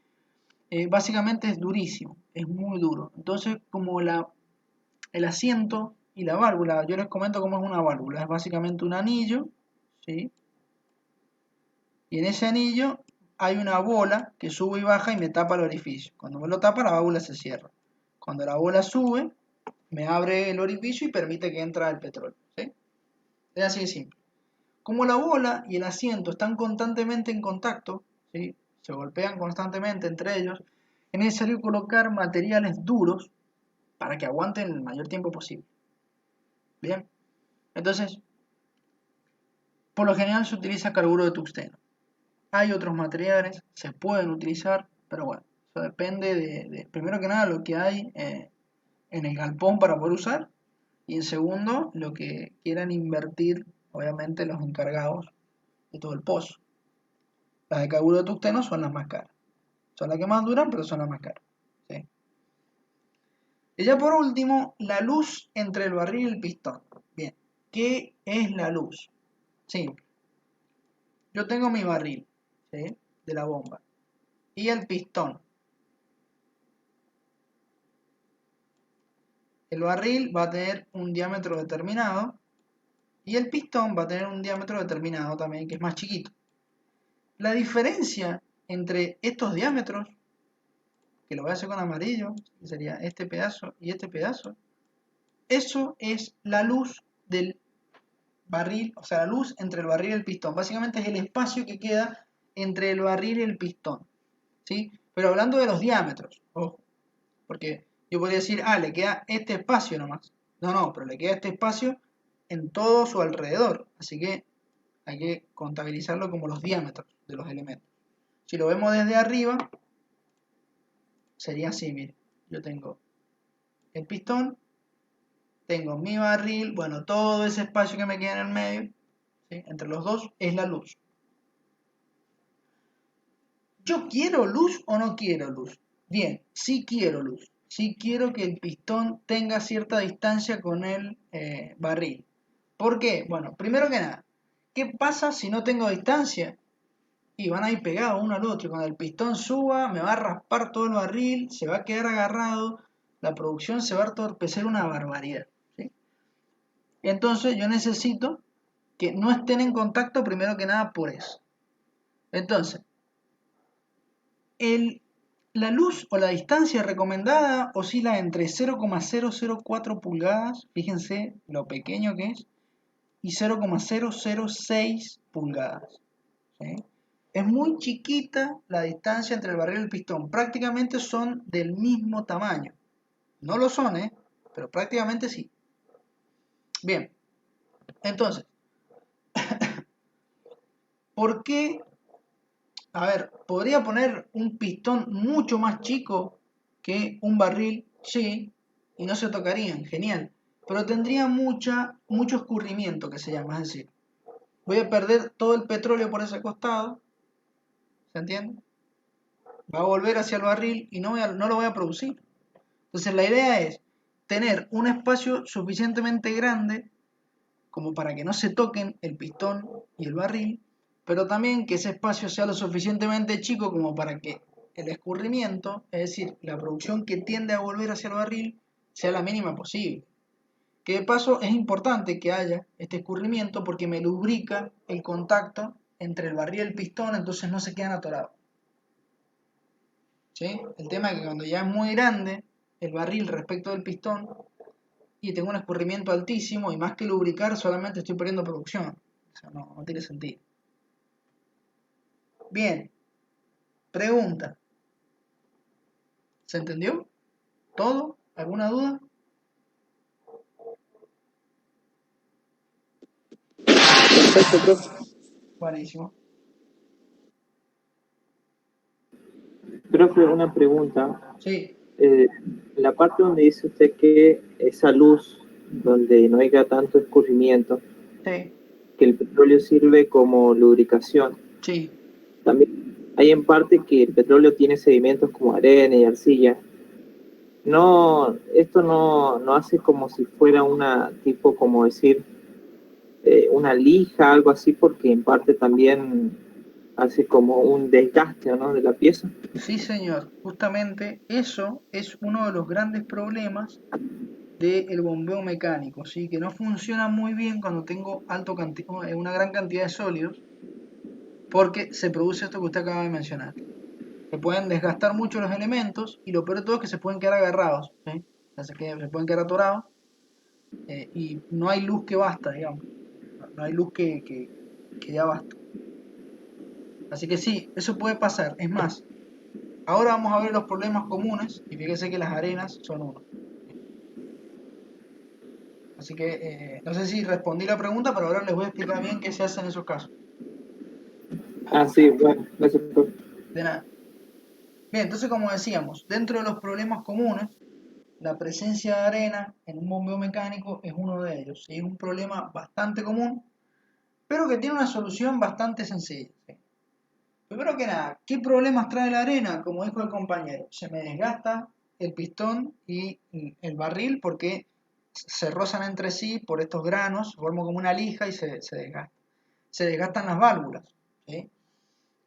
Básicamente es durísimo, es muy duro. Entonces, como el asiento y la válvula, yo les comento cómo es una válvula, es básicamente un anillo, ¿sí? Y en ese anillo hay una bola que sube y baja y me tapa el orificio. Cuando me lo tapa, la válvula se cierra. Cuando la bola sube, me abre el orificio y permite que entre el petróleo, ¿sí? Es así de simple. Como la bola y el asiento están constantemente en contacto, ¿sí? Se golpean constantemente entre ellos, es necesario colocar materiales duros para que aguanten el mayor tiempo posible. Bien, entonces, por lo general se utiliza carburo de tungsteno. Hay otros materiales, se pueden utilizar, pero bueno, eso depende de primero que nada, lo que hay en el galpón para poder usar, y en segundo, lo que quieran invertir, obviamente, los encargados de todo el pozo. Las de carburo de tungsteno son las más caras. Son las que más duran, pero son las más caras, ¿sí? Y ya por último, la luz entre el barril y el pistón. Bien, ¿qué es la luz? Simple. yo tengo mi barril, ¿sí? De la bomba y el pistón. El barril va a tener un diámetro determinado y el pistón va a tener un diámetro determinado también, que es más chiquito. La diferencia entre estos diámetros, que lo voy a hacer con amarillo, que sería este pedazo y este pedazo, eso es la luz del barril, o sea, la luz entre el barril y el pistón. Básicamente es el espacio que queda entre el barril y el pistón, ¿sí? Pero hablando de los diámetros, ojo, porque yo podría decir, le queda este espacio nomás. No, pero le queda este espacio en todo su alrededor, así que hay que contabilizarlo como los diámetros de los elementos. Si lo vemos desde arriba, sería así, miren. Yo tengo el pistón, tengo mi barril, bueno, todo ese espacio que me queda en el medio, ¿sí? Entre los dos es la luz. ¿Yo quiero luz o no quiero luz? Bien, sí quiero luz. Sí quiero que el pistón tenga cierta distancia con el barril. ¿Por qué? Bueno, primero que nada, ¿qué pasa si no tengo distancia? Y van a ir pegados uno al otro. Cuando el pistón suba, me va a raspar todo el barril, se va a quedar agarrado, la producción se va a entorpecer una barbaridad, ¿sí? Entonces yo necesito que no estén en contacto primero que nada por eso. Entonces, la luz o la distancia recomendada oscila entre 0,004 pulgadas, fíjense lo pequeño que es, y 0,006 pulgadas, ¿sí? Es muy chiquita la distancia entre el barril y el pistón, prácticamente son del mismo tamaño. No lo son, pero prácticamente sí. Bien, entonces, ¿por qué? A ver, podría poner un pistón mucho más chico que un barril, sí, y no se tocarían, genial. Pero tendría mucho escurrimiento, que se llama, es decir, voy a perder todo el petróleo por ese costado, ¿se entiende? Va a volver hacia el barril y no lo voy a producir. Entonces la idea es tener un espacio suficientemente grande como para que no se toquen el pistón y el barril, pero también que ese espacio sea lo suficientemente chico como para que el escurrimiento, es decir, la producción que tiende a volver hacia el barril, sea la mínima posible. Que de paso es importante que haya este escurrimiento porque me lubrica el contacto entre el barril y el pistón, entonces no se quedan atorados. ¿Sí? El tema es que cuando ya es muy grande el barril respecto del pistón y tengo un escurrimiento altísimo y más que lubricar solamente estoy perdiendo producción. O sea, no tiene sentido. Bien, pregunta. ¿Se entendió? ¿Todo? ¿Alguna duda? Perfecto, profe. Buenísimo. Profe, una pregunta. Sí, La parte donde dice usted que esa luz, donde no haya tanto escurrimiento, sí, que el petróleo sirve como lubricación. sí. También hay en parte que el petróleo tiene sedimentos como arena y arcilla. No, esto no hace como si fuera una tipo, como decir, una lija, algo así, porque en parte también hace como un desgaste, ¿no?, de la pieza. Sí, señor. Justamente eso es uno de los grandes problemas del bombeo mecánico, ¿sí? Que no funciona muy bien cuando tengo una gran cantidad de sólidos, porque se produce esto que usted acaba de mencionar. Se pueden desgastar mucho los elementos y lo peor de todo es que se pueden quedar agarrados, ¿sí? O sea, se pueden quedar atorados y no hay luz que basta, digamos. No hay luz que ya basta. Así que sí, eso puede pasar. Es más, ahora vamos a ver los problemas comunes y fíjese que las arenas son uno. Así que no sé si respondí la pregunta, pero ahora les voy a explicar bien qué se hace en esos casos. Ah, sí, bueno, gracias, profe. De nada. Bien, entonces como decíamos, dentro de los problemas comunes, la presencia de arena en un bombeo mecánico es uno de ellos. ¿Sí? Es un problema bastante común, pero que tiene una solución bastante sencilla. ¿Sí? Primero que nada, ¿qué problemas trae la arena? Como dijo el compañero, se me desgasta el pistón y el barril porque se rozan entre sí por estos granos, forman como una lija y se desgastan. Se desgastan las válvulas, ¿sí?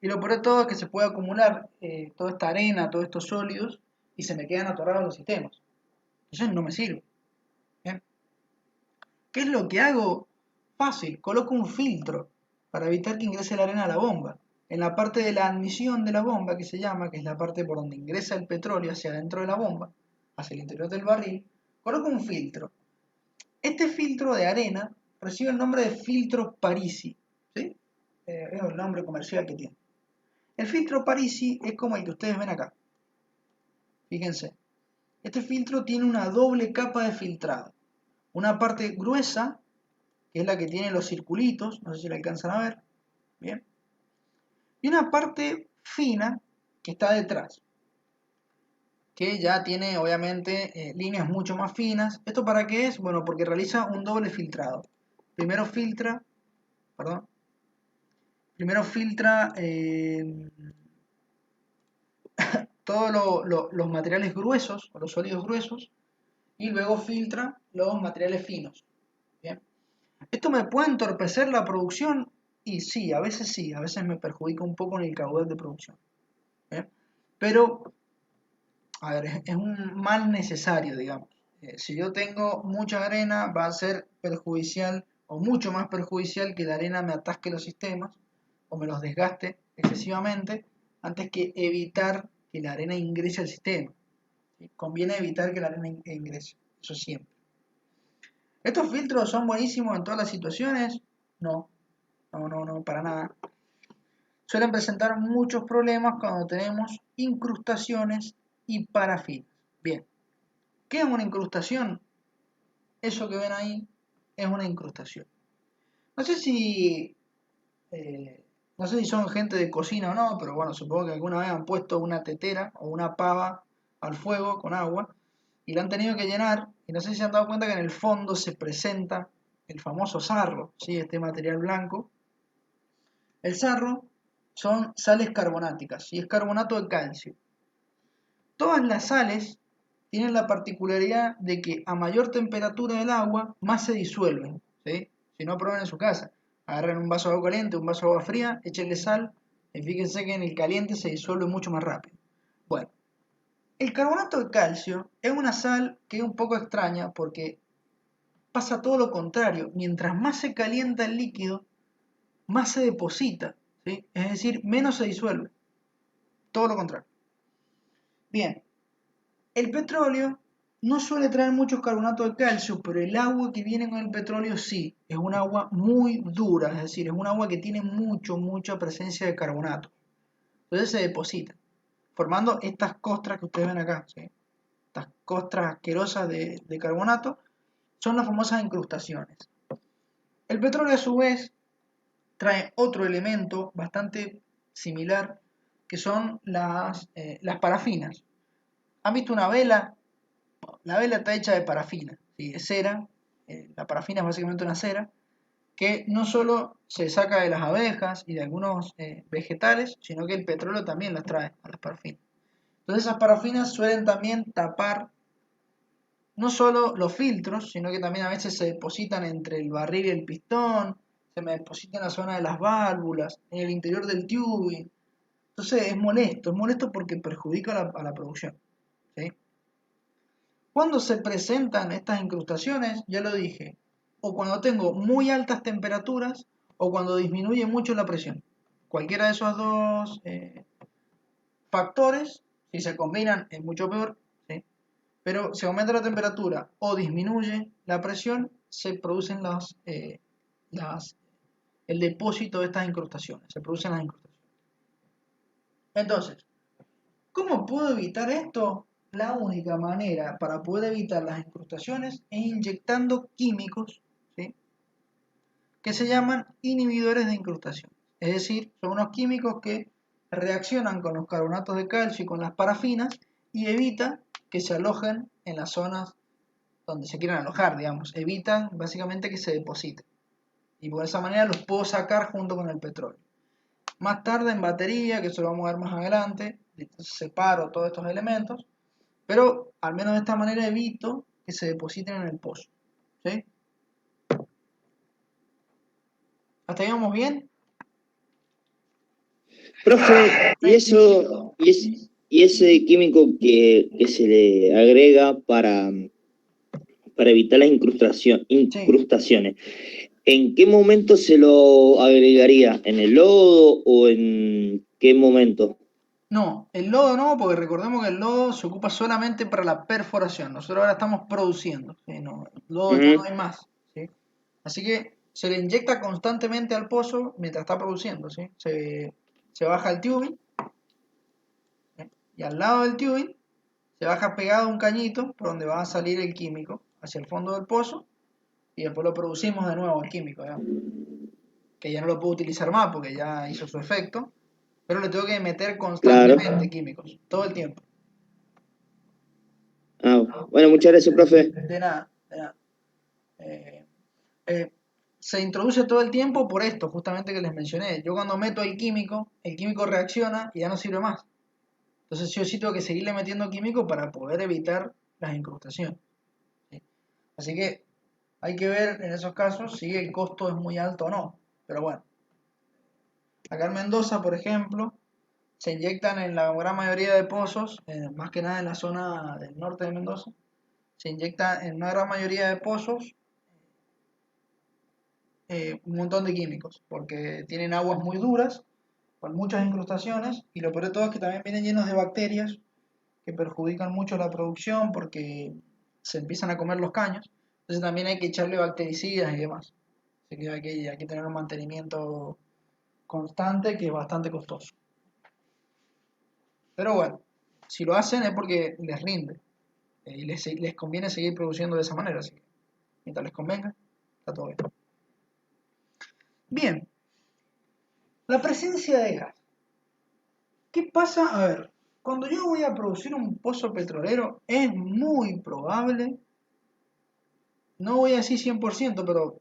Y lo peor de todo es que se puede acumular toda esta arena, todos estos sólidos, y se me quedan atorados los sistemas. Entonces no me sirve. ¿Bien? ¿Qué es lo que hago? Fácil, coloco un filtro para evitar que ingrese la arena a la bomba. En la parte de la admisión de la bomba, que se llama, que es la parte por donde ingresa el petróleo hacia adentro de la bomba, hacia el interior del barril, coloco un filtro. Este filtro de arena recibe el nombre de filtro Parisi, ¿sí? Es el nombre comercial que tiene. El filtro Parisi es como el que ustedes ven acá. Fíjense, este filtro tiene una doble capa de filtrado. Una parte gruesa, que es la que tiene los circulitos, no sé si la alcanzan a ver, bien. Y una parte fina que está detrás, que ya tiene obviamente líneas mucho más finas. ¿Esto para qué es? Bueno, porque realiza un doble filtrado. Primero filtra todos los materiales gruesos o los sólidos gruesos y luego filtra los materiales finos. ¿Bien? ¿Esto me puede entorpecer la producción? Y sí, a veces me perjudica un poco en el caudal de producción. ¿Bien? Pero, a ver, es un mal necesario, digamos. Si yo tengo mucha arena, va a ser perjudicial o mucho más perjudicial que la arena me atasque los sistemas o me los desgaste excesivamente antes que evitar que la arena ingrese al sistema. ¿Sí? Conviene evitar que la arena ingrese, eso siempre. ¿Estos filtros son buenísimos en todas las situaciones? No, para nada. Suelen presentar muchos problemas cuando tenemos incrustaciones y parafinas. Bien, ¿qué es una incrustación? Eso que ven ahí es una incrustación. No sé si no sé si son gente de cocina o no, pero bueno, supongo que alguna vez han puesto una tetera o una pava al fuego con agua y la han tenido que llenar, y no sé si se han dado cuenta que en el fondo se presenta el famoso sarro, ¿sí? Este material blanco. El sarro son sales carbonáticas, y es carbonato de calcio. Todas las sales tienen la particularidad de que a mayor temperatura del agua, más se disuelven, ¿sí? Si no, prueben en su casa. Agarren un vaso de agua caliente, un vaso de agua fría, échenle sal, y fíjense que en el caliente se disuelve mucho más rápido. Bueno, el carbonato de calcio es una sal que es un poco extraña porque pasa todo lo contrario. Mientras más se calienta el líquido, más se deposita, ¿sí? Es decir, menos se disuelve. Todo lo contrario. Bien, el petróleo no suele traer muchos carbonatos de calcio, pero el agua que viene con el petróleo sí, es un agua muy dura, es decir, es un agua que tiene mucha presencia de carbonato. Entonces se deposita, formando estas costras que ustedes ven acá, ¿sí? Estas costras asquerosas de carbonato, son las famosas incrustaciones. El petróleo a su vez trae otro elemento bastante similar, que son las parafinas. ¿Han visto una vela? La vela está hecha de parafina, ¿sí? De cera. La parafina es básicamente una cera que no solo se saca de las abejas y de algunos vegetales, sino que el petróleo también las trae a las parafinas. Entonces esas parafinas suelen también tapar no solo los filtros, sino que también a veces se depositan entre el barril y el pistón, se me deposita en la zona de las válvulas, en el interior del tubing. Entonces es molesto porque perjudica a la producción, ¿sí? Cuando se presentan estas incrustaciones, ya lo dije, o cuando tengo muy altas temperaturas o cuando disminuye mucho la presión. Cualquiera de esos dos factores, si se combinan, es mucho peor, ¿sí? Pero si aumenta la temperatura o disminuye la presión, se producen el depósito de estas incrustaciones, se producen las incrustaciones. Entonces, ¿cómo puedo evitar esto? La única manera para poder evitar las incrustaciones es inyectando químicos, ¿sí? Que se llaman inhibidores de incrustación. Es decir, son unos químicos que reaccionan con los carbonatos de calcio y con las parafinas y evitan que se alojen en las zonas donde se quieran alojar, digamos. Evitan básicamente que se depositen. Y por esa manera los puedo sacar junto con el petróleo. Más tarde en batería, que eso lo vamos a ver más adelante, separo todos estos elementos, pero al menos de esta manera evito que se depositen en el pozo, ¿sí? ¿Hasta ahí vamos bien? Profe, y ese químico que se le agrega para evitar las Sí. incrustaciones, ¿en qué momento se lo agregaría? ¿En el lodo o en qué momento? No, el lodo no, porque recordemos que el lodo se ocupa solamente para la perforación. Nosotros ahora estamos produciendo, ¿sí? No, el lodo ya no hay más, ¿sí? Así que se le inyecta constantemente al pozo mientras está produciendo, ¿sí? Se baja el tubing, ¿sí? Y al lado del tubing se baja pegado un cañito por donde va a salir el químico hacia el fondo del pozo y después lo producimos de nuevo el químico, ¿ya? Que ya no lo puedo utilizar más porque ya hizo su efecto, pero le tengo que meter Claro. constantemente químicos, todo el tiempo. Ah, bueno, muchas gracias, profe. De nada, de nada. Eh, eh, Se introduce todo el tiempo por esto, justamente que les mencioné. Yo cuando meto el químico reacciona y ya no sirve más. Entonces yo sí tengo que seguirle metiendo químico para poder evitar las incrustaciones, ¿sí? Así que hay que ver en esos casos si el costo es muy alto o no. Pero bueno, acá en Mendoza, por ejemplo, se inyectan en la gran mayoría de pozos, más que nada en la zona del norte de Mendoza, se inyecta en una gran mayoría de pozos un montón de químicos, porque tienen aguas muy duras, con muchas incrustaciones, y lo peor de todo es que también vienen llenos de bacterias que perjudican mucho la producción porque se empiezan a comer los caños, entonces también hay que echarle bactericidas y demás. Así que hay que tener un mantenimiento constante que es bastante costoso. Pero bueno, si lo hacen es porque les rinde y les conviene seguir produciendo de esa manera, así que mientras les convenga, está todo bien. Bien, la presencia de gas. ¿Qué pasa? A ver, cuando yo voy a producir un pozo petrolero, es muy probable, no voy a decir 100%, pero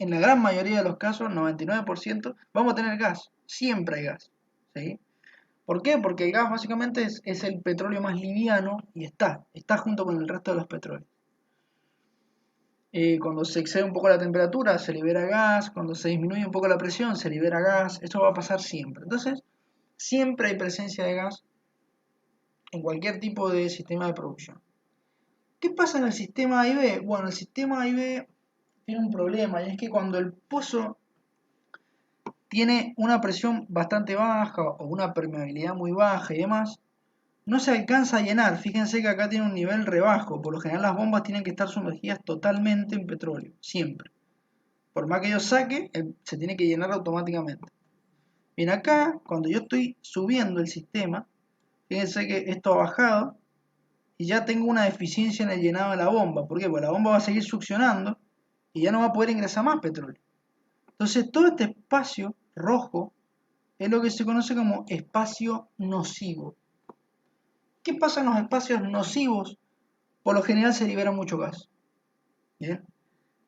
en la gran mayoría de los casos, 99%, vamos a tener gas. Siempre hay gas, ¿sí? ¿Por qué? Porque el gas básicamente es el petróleo más liviano y está junto con el resto de los petróleos. Cuando se excede un poco la temperatura, se libera gas. Cuando se disminuye un poco la presión, se libera gas. Eso va a pasar siempre. Entonces, siempre hay presencia de gas en cualquier tipo de sistema de producción. ¿Qué pasa en el sistema A y B? Bueno, el sistema A y B tiene un problema, y es que cuando el pozo tiene una presión bastante baja o una permeabilidad muy baja y demás, no se alcanza a llenar. Fíjense que acá tiene un nivel rebajo. Por lo general las bombas tienen que estar sumergidas totalmente en petróleo, siempre. Por más que yo saque, se tiene que llenar automáticamente. Bien, acá, cuando yo estoy subiendo el sistema, fíjense que esto ha bajado y ya tengo una deficiencia en el llenado de la bomba. ¿Por qué? Porque la bomba va a seguir succionando y ya no va a poder ingresar más petróleo. Entonces, todo este espacio rojo es lo que se conoce como espacio nocivo. ¿Qué pasa en los espacios nocivos? Por lo general se libera mucho gas. ¿Bien?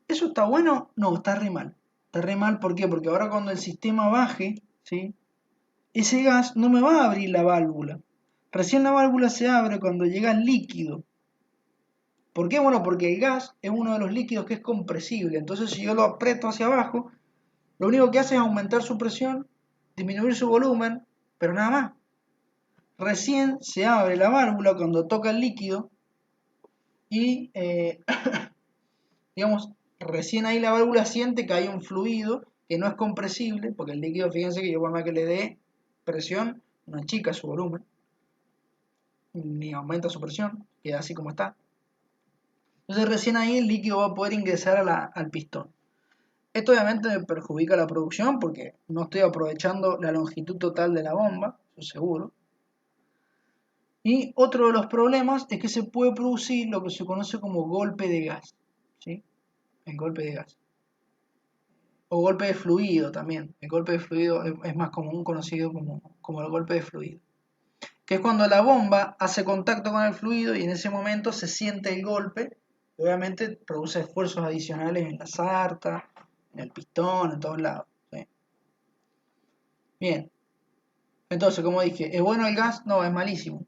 ¿Eso está bueno? No, está re mal. Está re mal, ¿por qué? Porque ahora cuando el sistema baje, ¿sí? Ese gas no me va a abrir la válvula. Recién la válvula se abre cuando llega el líquido. ¿Por qué? Bueno, porque el gas es uno de los líquidos que es compresible. Entonces, si yo lo aprieto hacia abajo, lo único que hace es aumentar su presión, disminuir su volumen, pero nada más. Recién se abre la válvula cuando toca el líquido y, digamos, recién ahí la válvula siente que hay un fluido que no es compresible, porque el líquido, fíjense que yo por más que le dé presión, no achica su volumen, ni aumenta su presión, queda así como está. Entonces recién ahí el líquido va a poder ingresar al pistón. Esto obviamente me perjudica la producción porque no estoy aprovechando la longitud total de la bomba, eso seguro. Y otro de los problemas es que se puede producir lo que se conoce como golpe de gas, ¿sí? El golpe de gas. O golpe de fluido también. El golpe de fluido es más común conocido como el golpe de fluido. Que es cuando la bomba hace contacto con el fluido y en ese momento se siente el golpe. Obviamente produce esfuerzos adicionales en la sarta, en el pistón, en todos lados, ¿sí? Bien, entonces como dije, ¿es bueno el gas? No, es malísimo.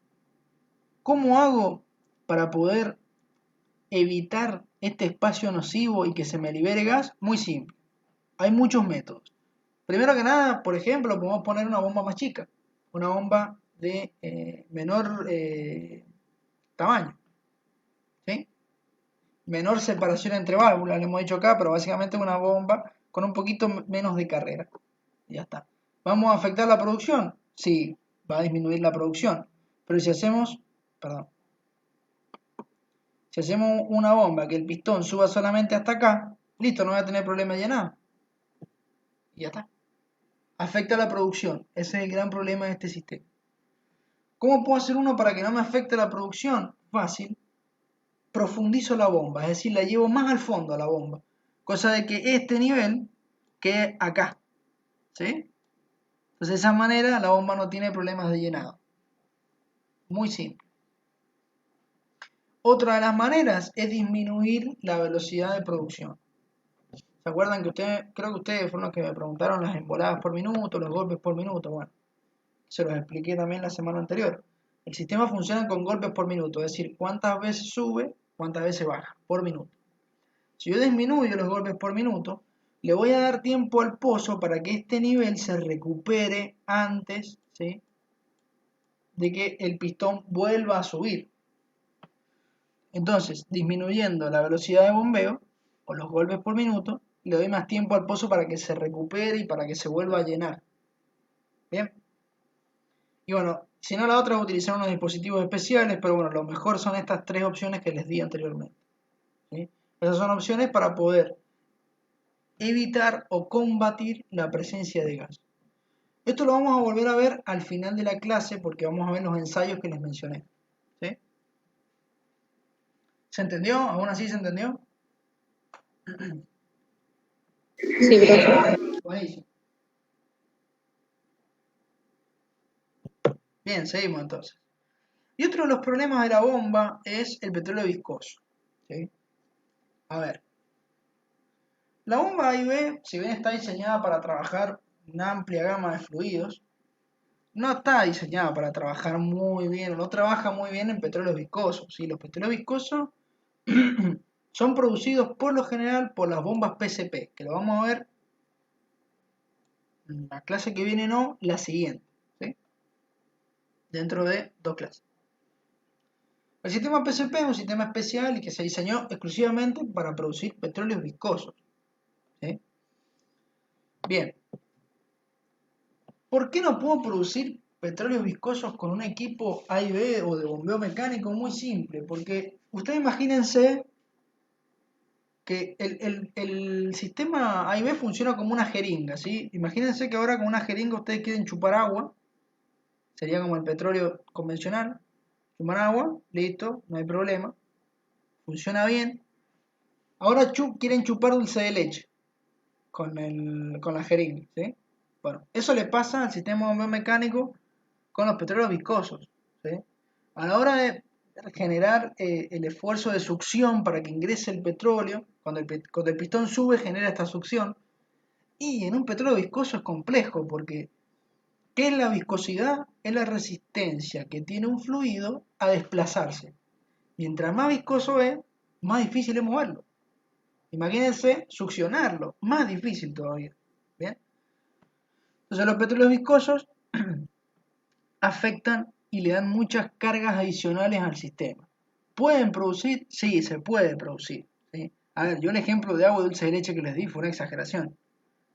¿Cómo hago para poder evitar este espacio nocivo y que se me libere gas? Muy simple. Hay muchos métodos, Primero que nada, por ejemplo, podemos poner una bomba más chica, una bomba de menor tamaño, ¿sí? Menor separación entre válvulas, le hemos dicho acá, pero básicamente una bomba con un poquito menos de carrera. Y ya está. ¿Vamos a afectar la producción? Sí, va a disminuir la producción. Pero si hacemos una bomba que el pistón suba solamente hasta acá, listo, no voy a tener problema de llenado. Y ya está. Afecta la producción. Ese es el gran problema de este sistema. ¿Cómo puedo hacer uno para que no me afecte la producción? Fácil. Profundizo la bomba, es decir, la llevo más al fondo a la bomba. Cosa de que este nivel quede acá. ¿Sí? Entonces de esa manera la bomba no tiene problemas de llenado. Muy simple. Otra de las maneras es disminuir la velocidad de producción. ¿Se acuerdan que creo que ustedes fueron los que me preguntaron las emboladas por minuto, los golpes por minuto? Bueno, se los expliqué también la semana anterior. El sistema funciona con golpes por minuto, es decir, cuántas veces sube, cuántas veces baja, por minuto. Si yo disminuyo los golpes por minuto, le voy a dar tiempo al pozo para que este nivel se recupere antes, ¿sí?, de que el pistón vuelva a subir. Entonces, disminuyendo la velocidad de bombeo o los golpes por minuto, le doy más tiempo al pozo para que se recupere y para que se vuelva a llenar. Bien. Y bueno, si no, la otra es utilizar unos dispositivos especiales, pero bueno, lo mejor son estas tres opciones que les di anteriormente, ¿sí? Esas son opciones para poder evitar o combatir la presencia de gas. Esto lo vamos a volver a ver al final de la clase porque vamos a ver los ensayos que les mencioné, ¿sí? ¿Se entendió? ¿Aún así se entendió? Sí, profe. Buenísimo. Bien, seguimos entonces. Y otro de los problemas de la bomba es el petróleo viscoso, ¿sí? A ver, la bomba A y B, si bien está diseñada para trabajar una amplia gama de fluidos, no está diseñada para trabajar muy bien, no trabaja muy bien en petróleos viscosos, ¿sí? Los petróleos viscosos son producidos por lo general por las bombas PCP, que lo vamos a ver en la clase que viene, no, la siguiente, ¿sí? Dentro de 2 clases. El sistema PCP es un sistema especial y que se diseñó exclusivamente para producir petróleos viscosos, ¿sí? Bien, ¿por qué no puedo producir petróleos viscosos con un equipo A y B o de bombeo mecánico? Muy simple, porque ustedes imagínense que el sistema A y B funciona como una jeringa, ¿sí? Imagínense que ahora con una jeringa ustedes quieren chupar agua, sería como el petróleo convencional, chupan agua, listo, no hay problema, funciona bien. Ahora quieren chupar dulce de leche con la jeringa, ¿sí? Bueno, eso le pasa al sistema de bombeo mecánico con los petróleos viscosos, ¿sí? A la hora de generar el esfuerzo de succión para que ingrese el petróleo, cuando el pistón sube genera esta succión, y en un petróleo viscoso es complejo porque ¿qué es la viscosidad? Es la resistencia que tiene un fluido a desplazarse. Mientras más viscoso es, más difícil es moverlo. Imagínense succionarlo, más difícil todavía. ¿Bien? Entonces los petróleos viscosos afectan y le dan muchas cargas adicionales al sistema. ¿Pueden producir? Sí, se puede producir, ¿sí? A ver, yo el ejemplo de agua y dulce de leche que les di fue una exageración.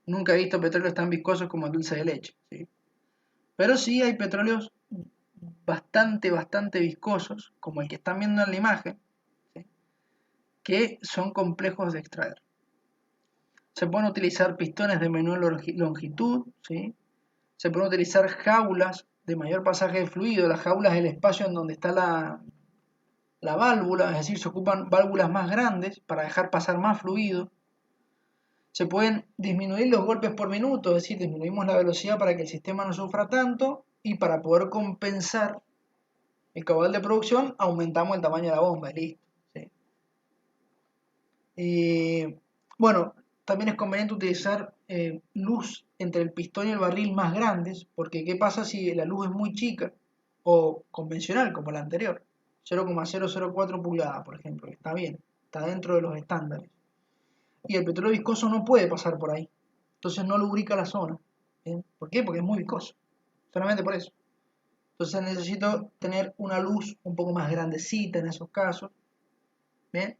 Nunca he visto petróleos tan viscosos como el dulce de leche, ¿sí? Pero sí hay petróleos bastante viscosos, como el que están viendo en la imagen, ¿sí?, que son complejos de extraer. Se pueden utilizar pistones de menor longitud, ¿sí? Se pueden utilizar jaulas de mayor pasaje de fluido. La jaula es el espacio en donde está la válvula, es decir, se ocupan válvulas más grandes para dejar pasar más fluido. Se pueden disminuir los golpes por minuto, es decir, disminuimos la velocidad para que el sistema no sufra tanto y para poder compensar el caudal de producción aumentamos el tamaño de la bomba, listo, ¿sí? Bueno, también es conveniente utilizar luz entre el pistón y el barril más grandes, porque ¿qué pasa si la luz es muy chica o convencional como la anterior? 0,004 pulgadas, por ejemplo, está bien, está dentro de los estándares. Y el petróleo viscoso no puede pasar por ahí. entonces no lubrica la zona. ¿Bien? ¿Por qué? Porque es muy viscoso, solamente por eso. Entonces necesito tener una luz un poco más grandecita en esos casos. ¿Bien?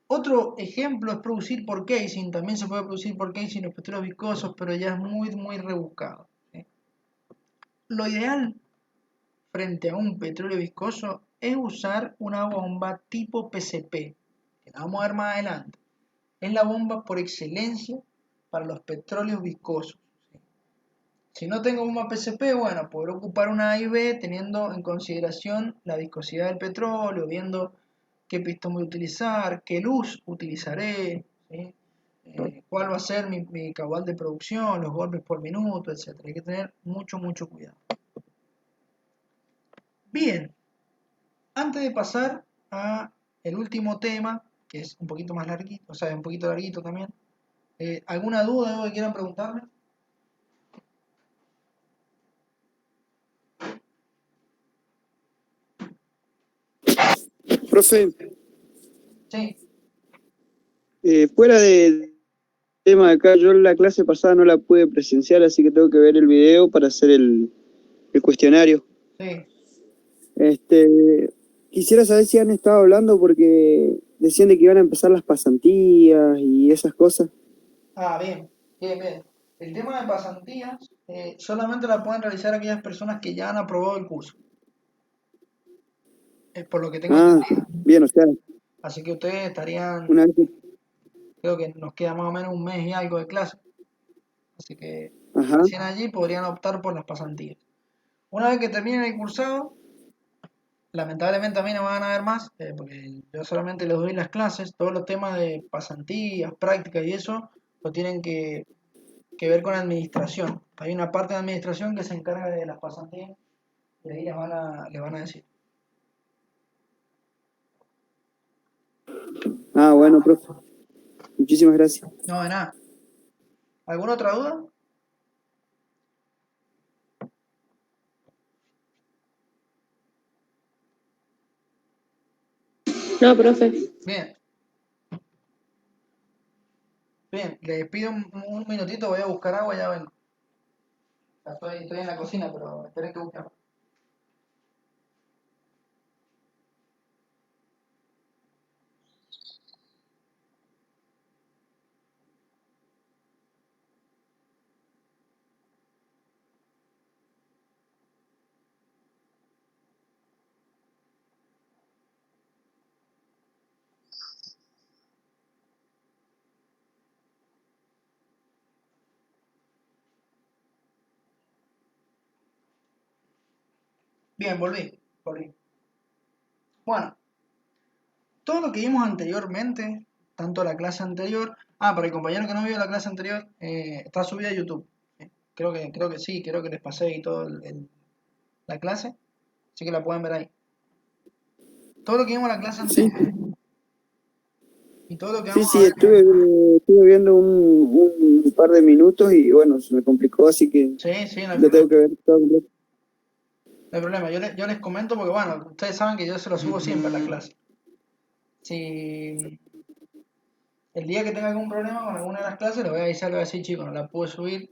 Otro ejemplo es producir por casing, también se puede producir por casing los petróleos viscosos, pero ya es muy rebuscado. ¿Sí? Lo ideal frente a un petróleo viscoso es usar una bomba tipo PCP, que la vamos a ver más adelante. Es la bomba por excelencia para los petróleos viscosos. ¿Sí? Si no tengo bomba PCP, bueno, podré ocupar una A y B teniendo en consideración la viscosidad del petróleo, viendo qué pistón voy a utilizar, qué luz utilizaré, ¿sí? Cuál va a ser mi caudal de producción, los golpes por minuto, etc. Hay que tener mucho cuidado. Bien, antes de pasar a el último tema, que es un poquito más larguito, o sea, un poquito larguito también, ¿alguna duda, algo que quieran preguntarme? Profe, Sí. fuera del tema de acá, yo la clase pasada no la pude presenciar, así que tengo que ver el video para hacer el cuestionario. Sí. Quisiera saber si han estado hablando porque decían de que iban a empezar las pasantías y esas cosas. Ah, bien. El tema de pasantías solamente la pueden realizar aquellas personas que ya han aprobado el curso. Es por lo que tengo entendido. Bien, o sea, Así que ustedes estarían, una vez que... creo que nos queda más o menos un mes y algo de clase. Así que Ajá, recién allí podrían optar por las pasantías. Una vez que terminen el cursado, lamentablemente a mí no van a ver más, porque yo solamente les doy las clases, todos los temas de pasantías, prácticas y eso, lo tienen que ver con administración. Hay una parte de administración que se encarga de las pasantías y ahí les van a decir. bueno, profe, muchísimas gracias. No, de nada. ¿Alguna otra duda? No, profe. Bien. Bien, les pido un minutito, voy a buscar agua y ya vengo. Estoy en la cocina, pero esperen que busque agua. Bien, volví. Bueno, todo lo que vimos anteriormente, tanto la clase anterior, para el compañero que no vio la clase anterior, está subida a YouTube. Creo que sí, creo que les pasé y todo la clase, así que la pueden ver ahí. Todo lo que vimos en la clase Sí, anterior y todo lo que vamos a sí, ver. estuve viendo un par de minutos y bueno, se me complicó, así que Sí, no hay lo tengo problema. que ver todo completo. No hay problema, yo les comento porque, bueno, ustedes saben que yo se lo subo siempre a la clase. Si el día que tenga algún problema con alguna de las clases, les voy a avisar, les voy a decir, chicos, no la pude subir.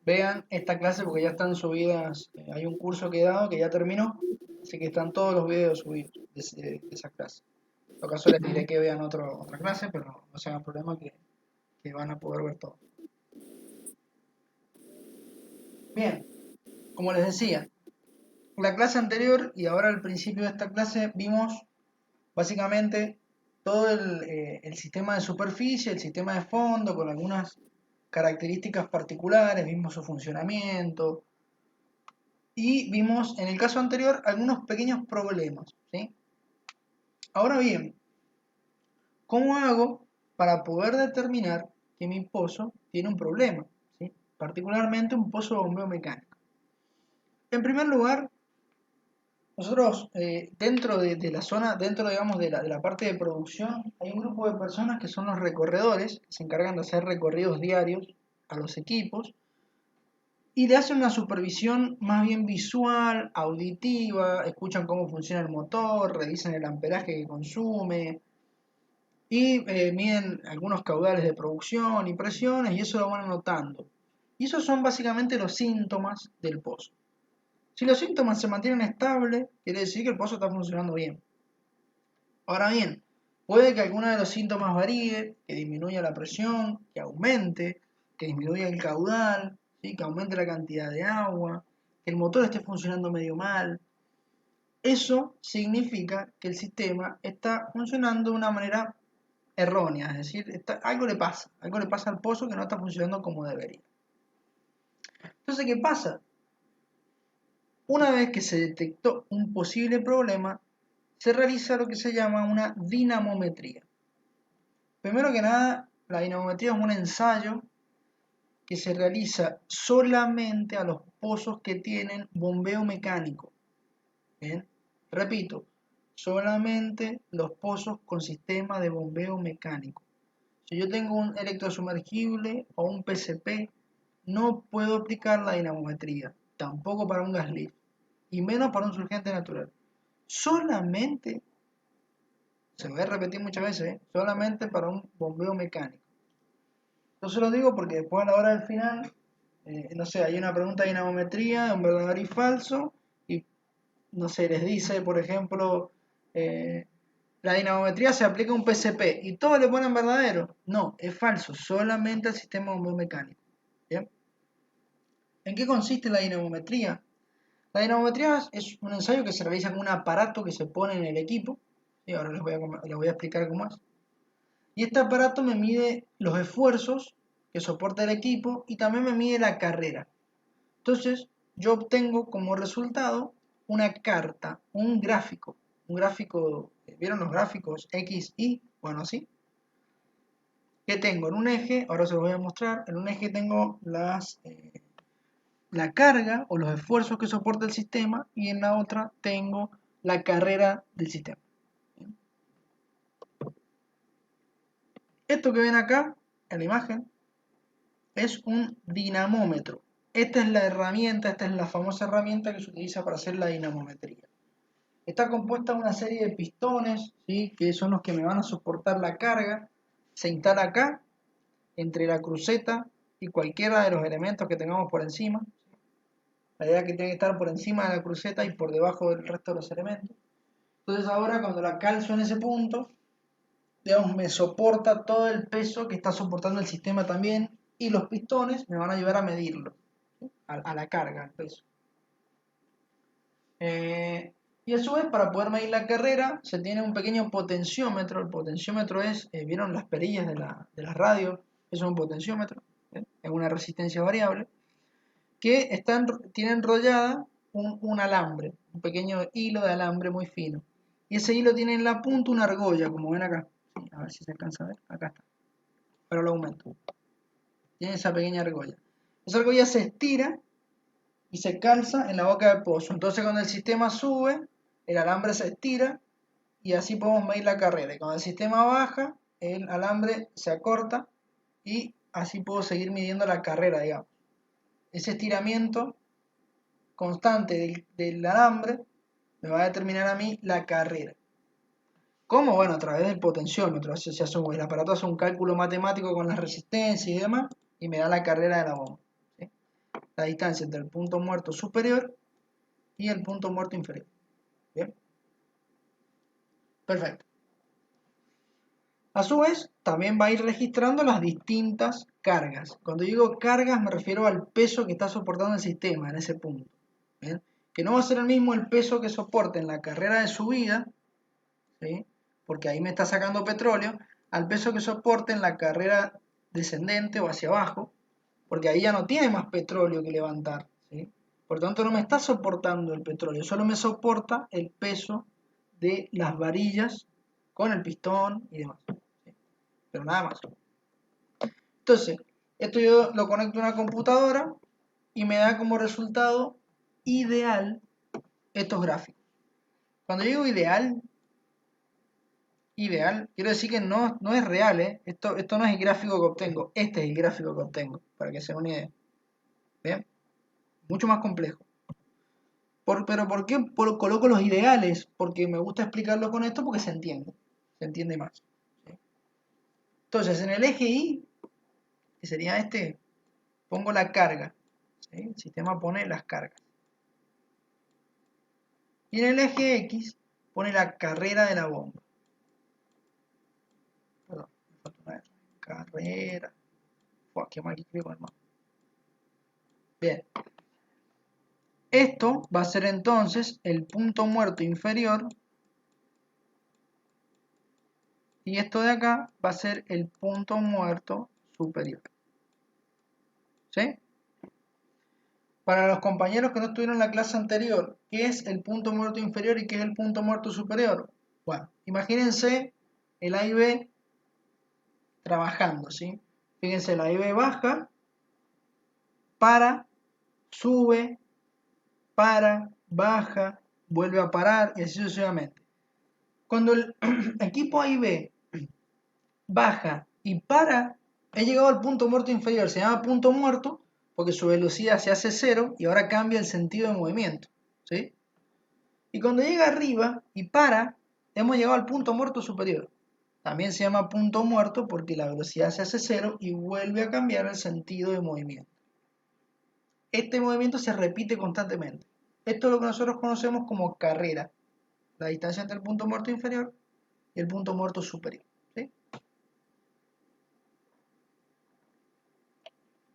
Vean esta clase porque ya están subidas. Hay un curso que he dado que ya terminó, así que están todos los videos subidos de esa clase. En todo caso, les diré que vean otra clase, pero no se hagan problema que van a poder ver todo. Bien, como les decía, la clase anterior y ahora al principio de esta clase vimos básicamente todo el sistema de superficie, el sistema de fondo, con algunas características particulares, vimos su funcionamiento y vimos en el caso anterior algunos pequeños problemas, ¿sí? Ahora bien, ¿cómo hago para poder determinar que mi pozo tiene un problema? ¿Sí? Particularmente un pozo de bombeo mecánico. En primer lugar, nosotros dentro de la zona, dentro digamos de la parte de producción, hay un grupo de personas que son los recorredores, que se encargan de hacer recorridos diarios a los equipos y le hacen una supervisión más bien visual, auditiva, escuchan cómo funciona el motor, revisan el amperaje que consume, y miden algunos caudales de producción y presiones y eso lo van anotando. Y esos son básicamente los síntomas del pozo. Si los síntomas se mantienen estables, quiere decir que el pozo está funcionando bien. Ahora bien, puede que alguno de los síntomas varíe, que disminuya la presión, que aumente, que disminuya el caudal, ¿sí? Que aumente la cantidad de agua, que el motor esté funcionando medio mal. Eso significa que el sistema está funcionando de una manera errónea, es decir, algo le pasa al pozo que no está funcionando como debería. Entonces, ¿qué pasa? Una vez que se detectó un posible problema, se realiza lo que se llama una dinamometría. Primero que nada, la dinamometría es un ensayo que se realiza solamente a los pozos que tienen bombeo mecánico. ¿Bien? Repito, solamente los pozos con sistema de bombeo mecánico. Si yo tengo un electrosumergible o un PCP, no puedo aplicar la dinamometría, tampoco para un gas lift, y menos para un surgente natural. Solamente, se lo voy a repetir muchas veces, solamente para un bombeo mecánico. Yo se lo digo porque después a la hora del final, no sé, hay una pregunta de dinamometría, de un verdadero y falso, y no sé, les dice, por ejemplo, la dinamometría se aplica a un PCP y todos le ponen verdadero. No, es falso, solamente el sistema de bombeo mecánico. ¿Bien? ¿En qué consiste la dinamometría? La dinamometría es un ensayo que se realiza con un aparato que se pone en el equipo, y ahora les voy a explicar cómo es. Y este aparato me mide los esfuerzos que soporta el equipo y también me mide la carrera. Entonces, yo obtengo como resultado una carta, un gráfico, ¿vieron los gráficos X, Y? Bueno, así. Que tengo en un eje, ahora se los voy a mostrar, en un eje tengo la carga o los esfuerzos que soporta el sistema y en la otra tengo la carrera del sistema. Esto que ven acá en la imagen es un dinamómetro. Esta es la herramienta, esta es la famosa herramienta que se utiliza para hacer la dinamometría. Está compuesta de una serie de pistones, ¿sí? Que son los que me van a soportar la carga. Se instala acá, entre la cruceta y cualquiera de los elementos que tengamos por encima. La idea es que tiene que estar por encima de la cruceta y por debajo del resto de los elementos. Entonces ahora cuando la calzo en ese punto, digamos, me soporta todo el peso que está soportando el sistema también y los pistones me van a ayudar a medirlo, ¿sí? A la carga, al peso. Y a su vez, para poder medir la carrera, se tiene un pequeño potenciómetro. El potenciómetro es, ¿vieron las perillas de las radios? Eso es un potenciómetro, ¿sí? Es una resistencia variable, que tiene enrollada un alambre, un pequeño hilo de alambre muy fino. Y ese hilo tiene en la punta una argolla, como ven acá. Sí, a ver si se alcanza a ver, acá está. Pero lo aumento. Tiene esa pequeña argolla. Esa argolla se estira y se calza en la boca del pozo. Entonces cuando el sistema sube, el alambre se estira y así podemos medir la carrera. Y cuando el sistema baja, el alambre se acorta y así puedo seguir midiendo la carrera, digamos. Ese estiramiento constante del alambre me va a determinar a mí la carrera. ¿Cómo? Bueno, a través del potenciómetro. El aparato hace un cálculo matemático con las resistencias y demás y me da la carrera de la bomba, ¿sí? La distancia entre el punto muerto superior y el punto muerto inferior. ¿Bien? Perfecto. A su vez, también va a ir registrando las distintas cargas. Cuando digo cargas me refiero al peso que está soportando el sistema en ese punto. ¿Bien? Que no va a ser el mismo el peso que soporte en la carrera de subida, ¿sí? Porque ahí me está sacando petróleo, al peso que soporte en la carrera descendente o hacia abajo, porque ahí ya no tiene más petróleo que levantar, ¿sí? Por tanto no me está soportando el petróleo, solo me soporta el peso de las varillas con el pistón y demás, ¿sí? Pero nada más. Entonces, esto yo lo conecto a una computadora y me da como resultado ideal estos gráficos. Cuando digo ideal, quiero decir que no es real, ¿eh? Esto no es el gráfico que obtengo, este es el gráfico que obtengo, para que se den una idea. ¿Bien? Mucho más complejo. Pero ¿por qué coloco los ideales? Porque me gusta explicarlo con esto porque se entiende más, ¿sí? Entonces, en el eje Y, que sería este, pongo la carga. ¿Sí? El sistema pone las cargas. Y en el eje X pone la carrera de la bomba. Perdón, me falta una R. Carrera. Uah, qué mal que escribo con el mouse. Bien. Esto va a ser entonces el punto muerto inferior. Y esto de acá va a ser el punto muerto superior. ¿Sí? Para los compañeros que no estuvieron en la clase anterior, ¿qué es el punto muerto inferior y qué es el punto muerto superior? Bueno, imagínense el A y B trabajando, ¿sí? Fíjense, la A y B baja, para, sube, para, baja, vuelve a parar y así sucesivamente. Cuando el equipo A y B baja y para, he llegado al punto muerto inferior, se llama punto muerto porque su velocidad se hace cero y ahora cambia el sentido de movimiento, ¿sí? Y cuando llega arriba y para, hemos llegado al punto muerto superior. También se llama punto muerto porque la velocidad se hace cero y vuelve a cambiar el sentido de movimiento. Este movimiento se repite constantemente. Esto es lo que nosotros conocemos como carrera, la distancia entre el punto muerto inferior y el punto muerto superior, ¿sí?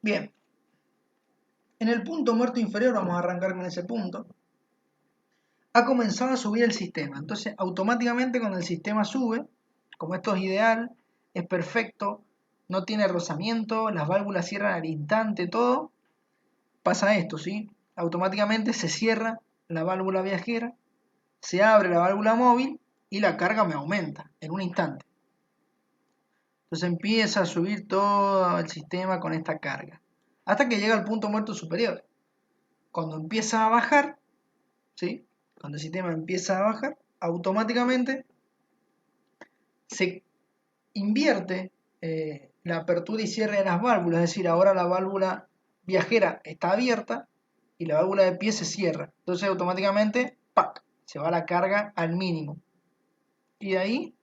Bien, en el punto muerto inferior, vamos a arrancar con ese punto, ha comenzado a subir el sistema. Entonces, automáticamente cuando el sistema sube, como esto es ideal, es perfecto, no tiene rozamiento, las válvulas cierran al instante, todo, pasa esto, ¿sí? Automáticamente se cierra la válvula viajera, se abre la válvula móvil y la carga me aumenta en un instante. Entonces empieza a subir todo el sistema con esta carga, hasta que llega al punto muerto superior. Cuando empieza a bajar, ¿sí? Cuando el sistema empieza a bajar, automáticamente se invierte la apertura y cierre de las válvulas, es decir, ahora la válvula viajera está abierta y la válvula de pie se cierra. Entonces automáticamente ¡pac!, se va la carga al mínimo. Y de ahí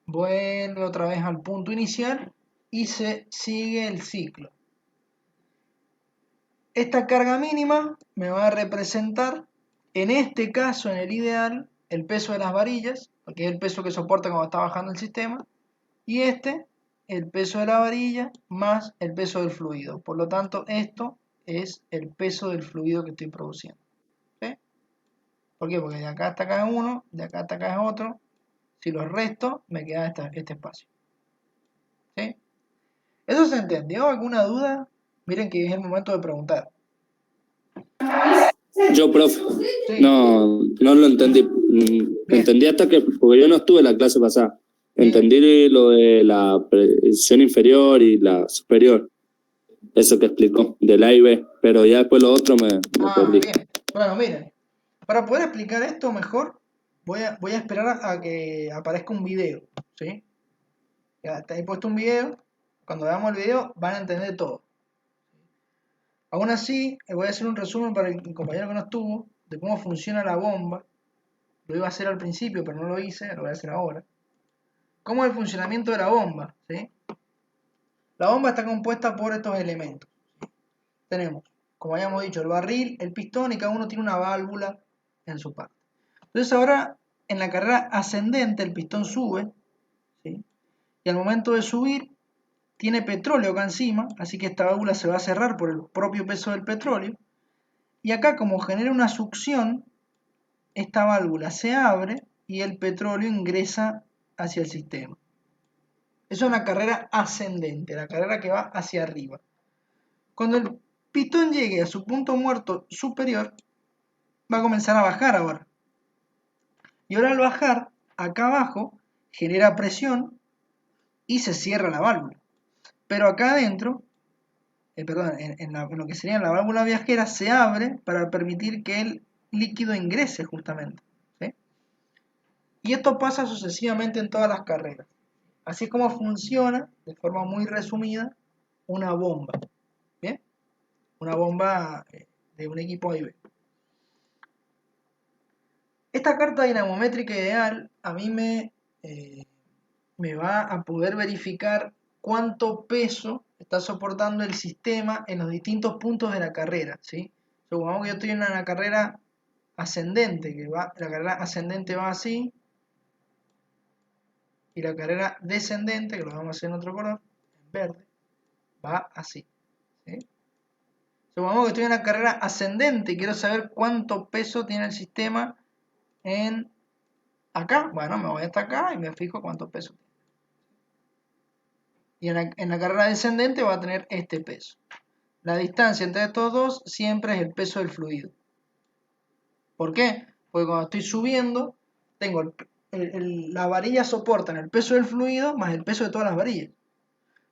vuelve otra vez al punto inicial y se sigue el ciclo. Esta carga mínima me va a representar, en este caso, en el ideal, el peso de las varillas, porque es el peso que soporta cuando está bajando el sistema, y este, el peso de la varilla más el peso del fluido. Por lo tanto, esto es el peso del fluido que estoy produciendo. ¿Sí? ¿Por qué? Porque de acá hasta acá es uno, de acá hasta acá es otro. Si los resto, me queda este espacio. ¿Sí? ¿Eso se entendió? ¿Alguna duda? Miren que es el momento de preguntar. Yo, profe, Sí. no lo entendí. Entendí hasta que, porque yo no estuve en la clase pasada. Entendí lo de la presión inferior y la superior. Eso que explicó, del A y B. Pero ya después lo otro me perdí. Bien. Bueno, miren. Para poder explicar esto mejor, voy a esperar a que aparezca un video. ¿Sí? Ya está ahí puesto un video. Cuando veamos el video van a entender todo. Aún así, voy a hacer un resumen para el compañero que no estuvo de cómo funciona la bomba. Lo iba a hacer al principio, pero no lo hice, lo voy a hacer ahora. ¿Cómo es el funcionamiento de la bomba? ¿Sí? La bomba está compuesta por estos elementos. Tenemos, como habíamos dicho, el barril, el pistón y cada uno tiene una válvula en su parte. Entonces ahora, en la carrera ascendente, el pistón sube, ¿sí? Y al momento de subir, tiene petróleo acá encima, así que esta válvula se va a cerrar por el propio peso del petróleo. Y acá, como genera una succión, esta válvula se abre y el petróleo ingresa hacia el sistema. Eso es una carrera ascendente, la carrera que va hacia arriba. Cuando el pistón llegue a su punto muerto superior, va a comenzar a bajar ahora. Y ahora al bajar, acá abajo, genera presión y se cierra la válvula. Pero acá adentro, en lo que sería la válvula viajera, se abre para permitir que el líquido ingrese justamente. ¿Sí? Y esto pasa sucesivamente en todas las carreras. Así es como funciona, de forma muy resumida, una bomba. ¿Bien? Una bomba de un equipo A y B. Esta carta dinamométrica ideal a mí me va a poder verificar cuánto peso está soportando el sistema en los distintos puntos de la carrera, ¿sí? Supongamos que yo estoy en una carrera ascendente, la carrera ascendente va así, y la carrera descendente, que lo vamos a hacer en otro color, en verde, va así, ¿sí? Supongamos que estoy en una carrera ascendente y quiero saber cuánto peso tiene el sistema en acá. Bueno, me voy hasta acá y me fijo cuánto peso tiene. Y en la carrera descendente va a tener este peso. La distancia entre estos dos siempre es el peso del fluido. ¿Por qué? Porque cuando estoy subiendo, tengo las varillas soportan el peso del fluido más el peso de todas las varillas.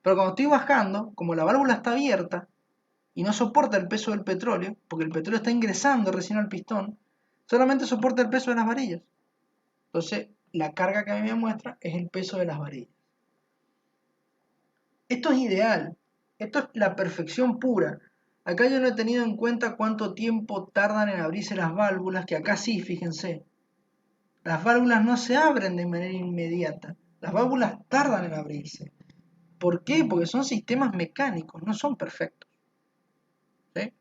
Pero cuando estoy bajando, como la válvula está abierta y no soporta el peso del petróleo, porque el petróleo está ingresando recién al pistón, solamente soporta el peso de las varillas. Entonces, la carga que a mí me muestra es el peso de las varillas. Esto es ideal. Esto es la perfección pura. Acá yo no he tenido en cuenta cuánto tiempo tardan en abrirse las válvulas, que acá sí, fíjense. Las válvulas no se abren de manera inmediata. Las válvulas tardan en abrirse. ¿Por qué? Porque son sistemas mecánicos, no son perfectos. ¿Sí?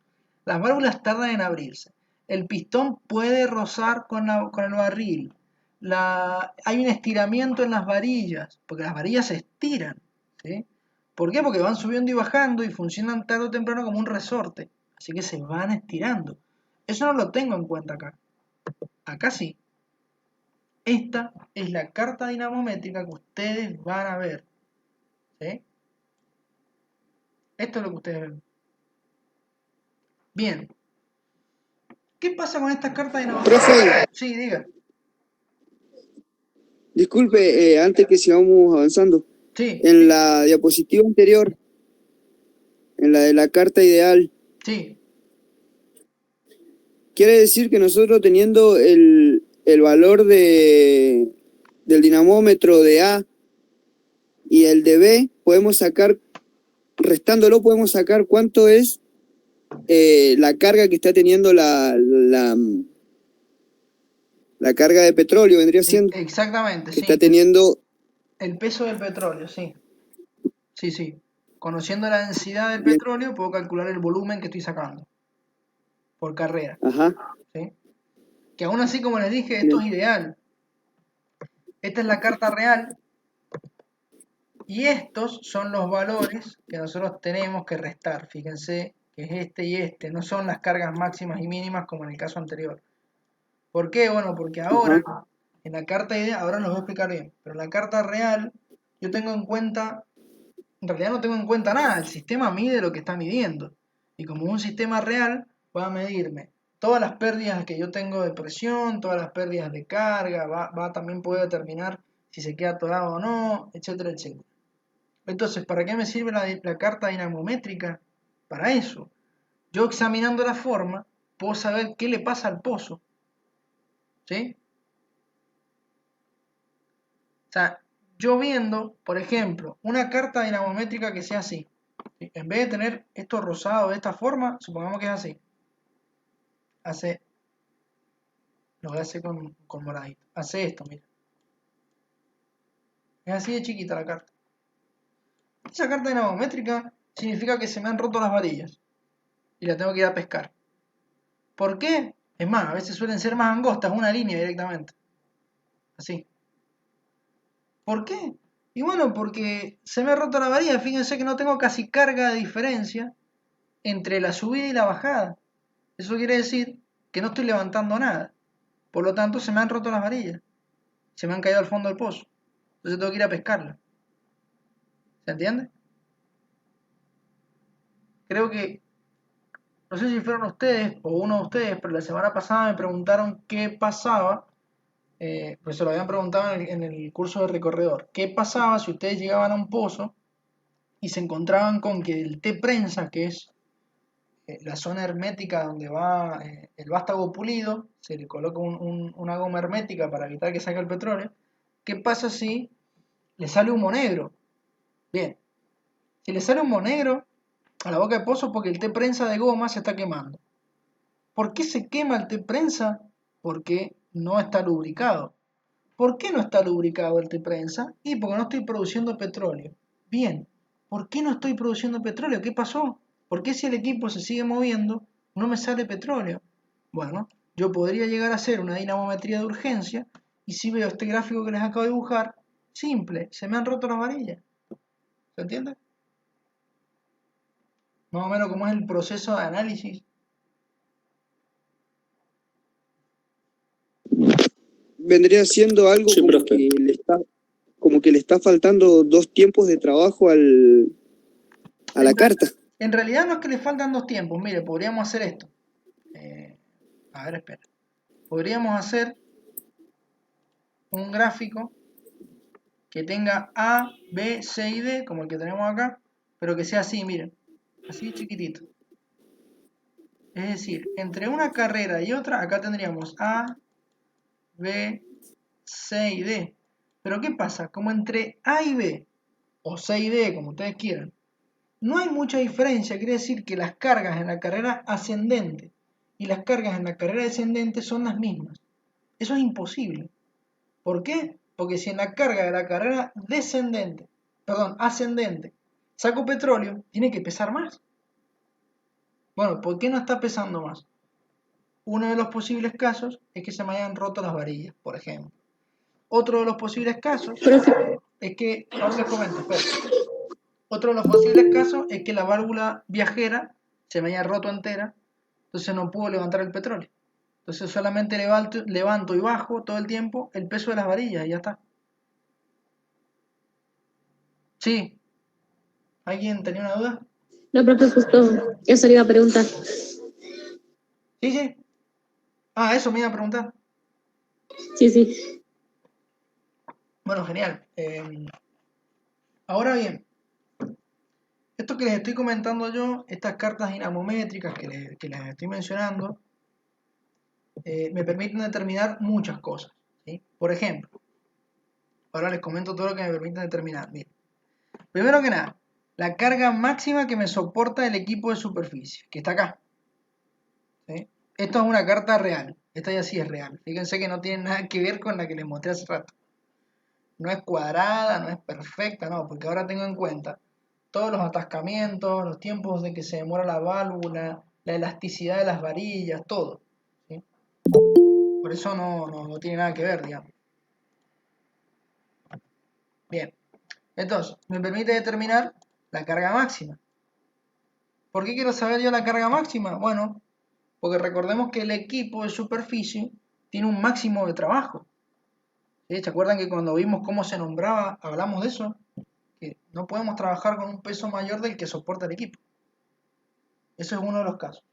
Las válvulas tardan en abrirse. El pistón puede rozar con el barril. Hay un estiramiento en las varillas, porque las varillas se estiran. ¿Sí? ¿Por qué? Porque van subiendo y bajando y funcionan tarde o temprano como un resorte. Así que se van estirando. Eso no lo tengo en cuenta acá. Acá sí. Esta es la carta dinamométrica que ustedes van a ver. ¿Sí? Esto es lo que ustedes ven. Bien. ¿Qué pasa con estas cartas dinamométricas? Profe, Sí, diga. disculpe, antes que sigamos avanzando, Sí, en la diapositiva anterior, en la de la carta ideal, sí. quiere decir que nosotros teniendo el valor del dinamómetro de A y el de B, podemos sacar, restándolo, podemos sacar cuánto es la carga que está teniendo la carga de petróleo, vendría siendo, Exactamente, que sí. está teniendo... El peso del petróleo, sí. Sí, sí. Conociendo la densidad del Bien. petróleo, puedo calcular el volumen que estoy sacando por carrera. Ajá, ¿Sí? Que aún así, como les dije, esto bien. es ideal. Esta es la carta real. Y estos son los valores que nosotros tenemos que restar. Fíjense que es este y este. No son las cargas máximas y mínimas como en el caso anterior. ¿Por qué? Bueno, porque ahora, Ajá. en la carta ideal, ahora nos voy a explicar bien, pero en la carta real yo tengo en cuenta, en realidad no tengo en cuenta nada, el sistema mide lo que está midiendo. Y como un sistema real, va a medirme todas las pérdidas que yo tengo de presión, todas las pérdidas de carga, va a también poder determinar si se queda atorado o no, etcétera, etcétera. Entonces, ¿para qué me sirve la carta dinamométrica? Para eso. Yo examinando la forma, puedo saber qué le pasa al pozo. ¿Sí? O sea, yo viendo, por ejemplo, una carta dinamométrica que sea así, ¿sí? En vez de tener esto rosado de esta forma, supongamos que es así. Lo voy a hacer con moradito. Hace esto, mira. Es así de chiquita la carta. Esa carta dinamométrica significa que se me han roto las varillas y la tengo que ir a pescar. ¿Por qué? Es más, a veces suelen ser más angostas, una línea directamente. Así. ¿Por qué? Y bueno, porque se me ha roto la varilla. Fíjense que no tengo casi carga de diferencia entre la subida y la bajada. Eso quiere decir que no estoy levantando nada. Por lo tanto, se me han roto las varillas. Se me han caído al fondo del pozo. Entonces tengo que ir a pescarla. ¿Se entiende? Creo que, no sé si fueron ustedes o uno de ustedes, pero la semana pasada me preguntaron qué pasaba. Pues se lo habían preguntado en el curso de recorredor. ¿Qué pasaba si ustedes llegaban a un pozo y se encontraban con que el T-prensa, que es la zona hermética donde va el vástago pulido, se le coloca una goma hermética para evitar que salga el petróleo? ¿Qué pasa si le sale humo negro? Bien, si le sale humo negro a la boca de pozo, porque el T-prensa de goma se está quemando. ¿Por qué se quema el T-prensa? Porque no está lubricado. ¿Por qué no está lubricado el T-prensa? Y porque no estoy produciendo petróleo. Bien, ¿por qué no estoy produciendo petróleo? ¿Qué pasó? ¿Por qué si el equipo se sigue moviendo no me sale petróleo? Bueno, yo podría llegar a hacer una dinamometría de urgencia y si veo este gráfico que les acabo de dibujar, simple, se me han roto las varillas. ¿Se entiende? Más o menos cómo es el proceso de análisis. Vendría siendo algo Sí, como profe. como que le está faltando 2 tiempos de trabajo a la carta. En realidad no es que le faltan 2 tiempos. Mire, podríamos hacer esto. A ver, espera. Podríamos hacer un gráfico que tenga A, B, C y D, como el que tenemos acá, pero que sea así, miren, así chiquitito. Es decir, entre una carrera y otra, acá tendríamos A, B, C y D. Pero ¿qué pasa? Como entre A y B, o C y D, como ustedes quieran, no hay mucha diferencia, quiere decir que las cargas en la carrera ascendente y las cargas en la carrera descendente son las mismas. Eso es imposible. ¿Por qué? Porque si en la carga de la carrera ascendente, saco petróleo, tiene que pesar más. Bueno, ¿por qué no está pesando más? Uno de los posibles casos es que se me hayan roto las varillas, por ejemplo. Otro de los posibles casos Profe, es que, ahora les comento, espera. Otro de los posibles casos es que la válvula viajera se me haya roto entera, entonces no puedo levantar el petróleo. Entonces solamente levanto y bajo todo el tiempo el peso de las varillas y ya está. Sí, ¿alguien tenía una duda? no, profe, justo eso le iba a preguntar. Sí, sí. Ah, eso me iba a preguntar. Sí, sí. Bueno, genial. Ahora bien, esto que les estoy comentando yo, estas cartas dinamométricas que les estoy mencionando, me permiten determinar muchas cosas, ¿sí? Por ejemplo, ahora les comento todo lo que me permiten determinar. Miren, primero que nada, la carga máxima que me soporta el equipo de superficie, que está acá, ¿sí? Esto es una carta real, esta ya sí es real. Fíjense que no tiene nada que ver con la que les mostré hace rato. No es cuadrada, no es perfecta, no, porque ahora tengo en cuenta todos los atascamientos, los tiempos de que se demora la válvula, la elasticidad de las varillas, todo, ¿sí? Por eso no tiene nada que ver, digamos. Bien, entonces, me permite determinar la carga máxima. ¿Por qué quiero saber yo la carga máxima? Bueno, porque recordemos que el equipo de superficie tiene un máximo de trabajo. ¿Sí? ¿Se acuerdan que cuando vimos cómo se nombraba, hablamos de eso? Que no podemos trabajar con un peso mayor del que soporta el equipo. Eso es uno de los casos.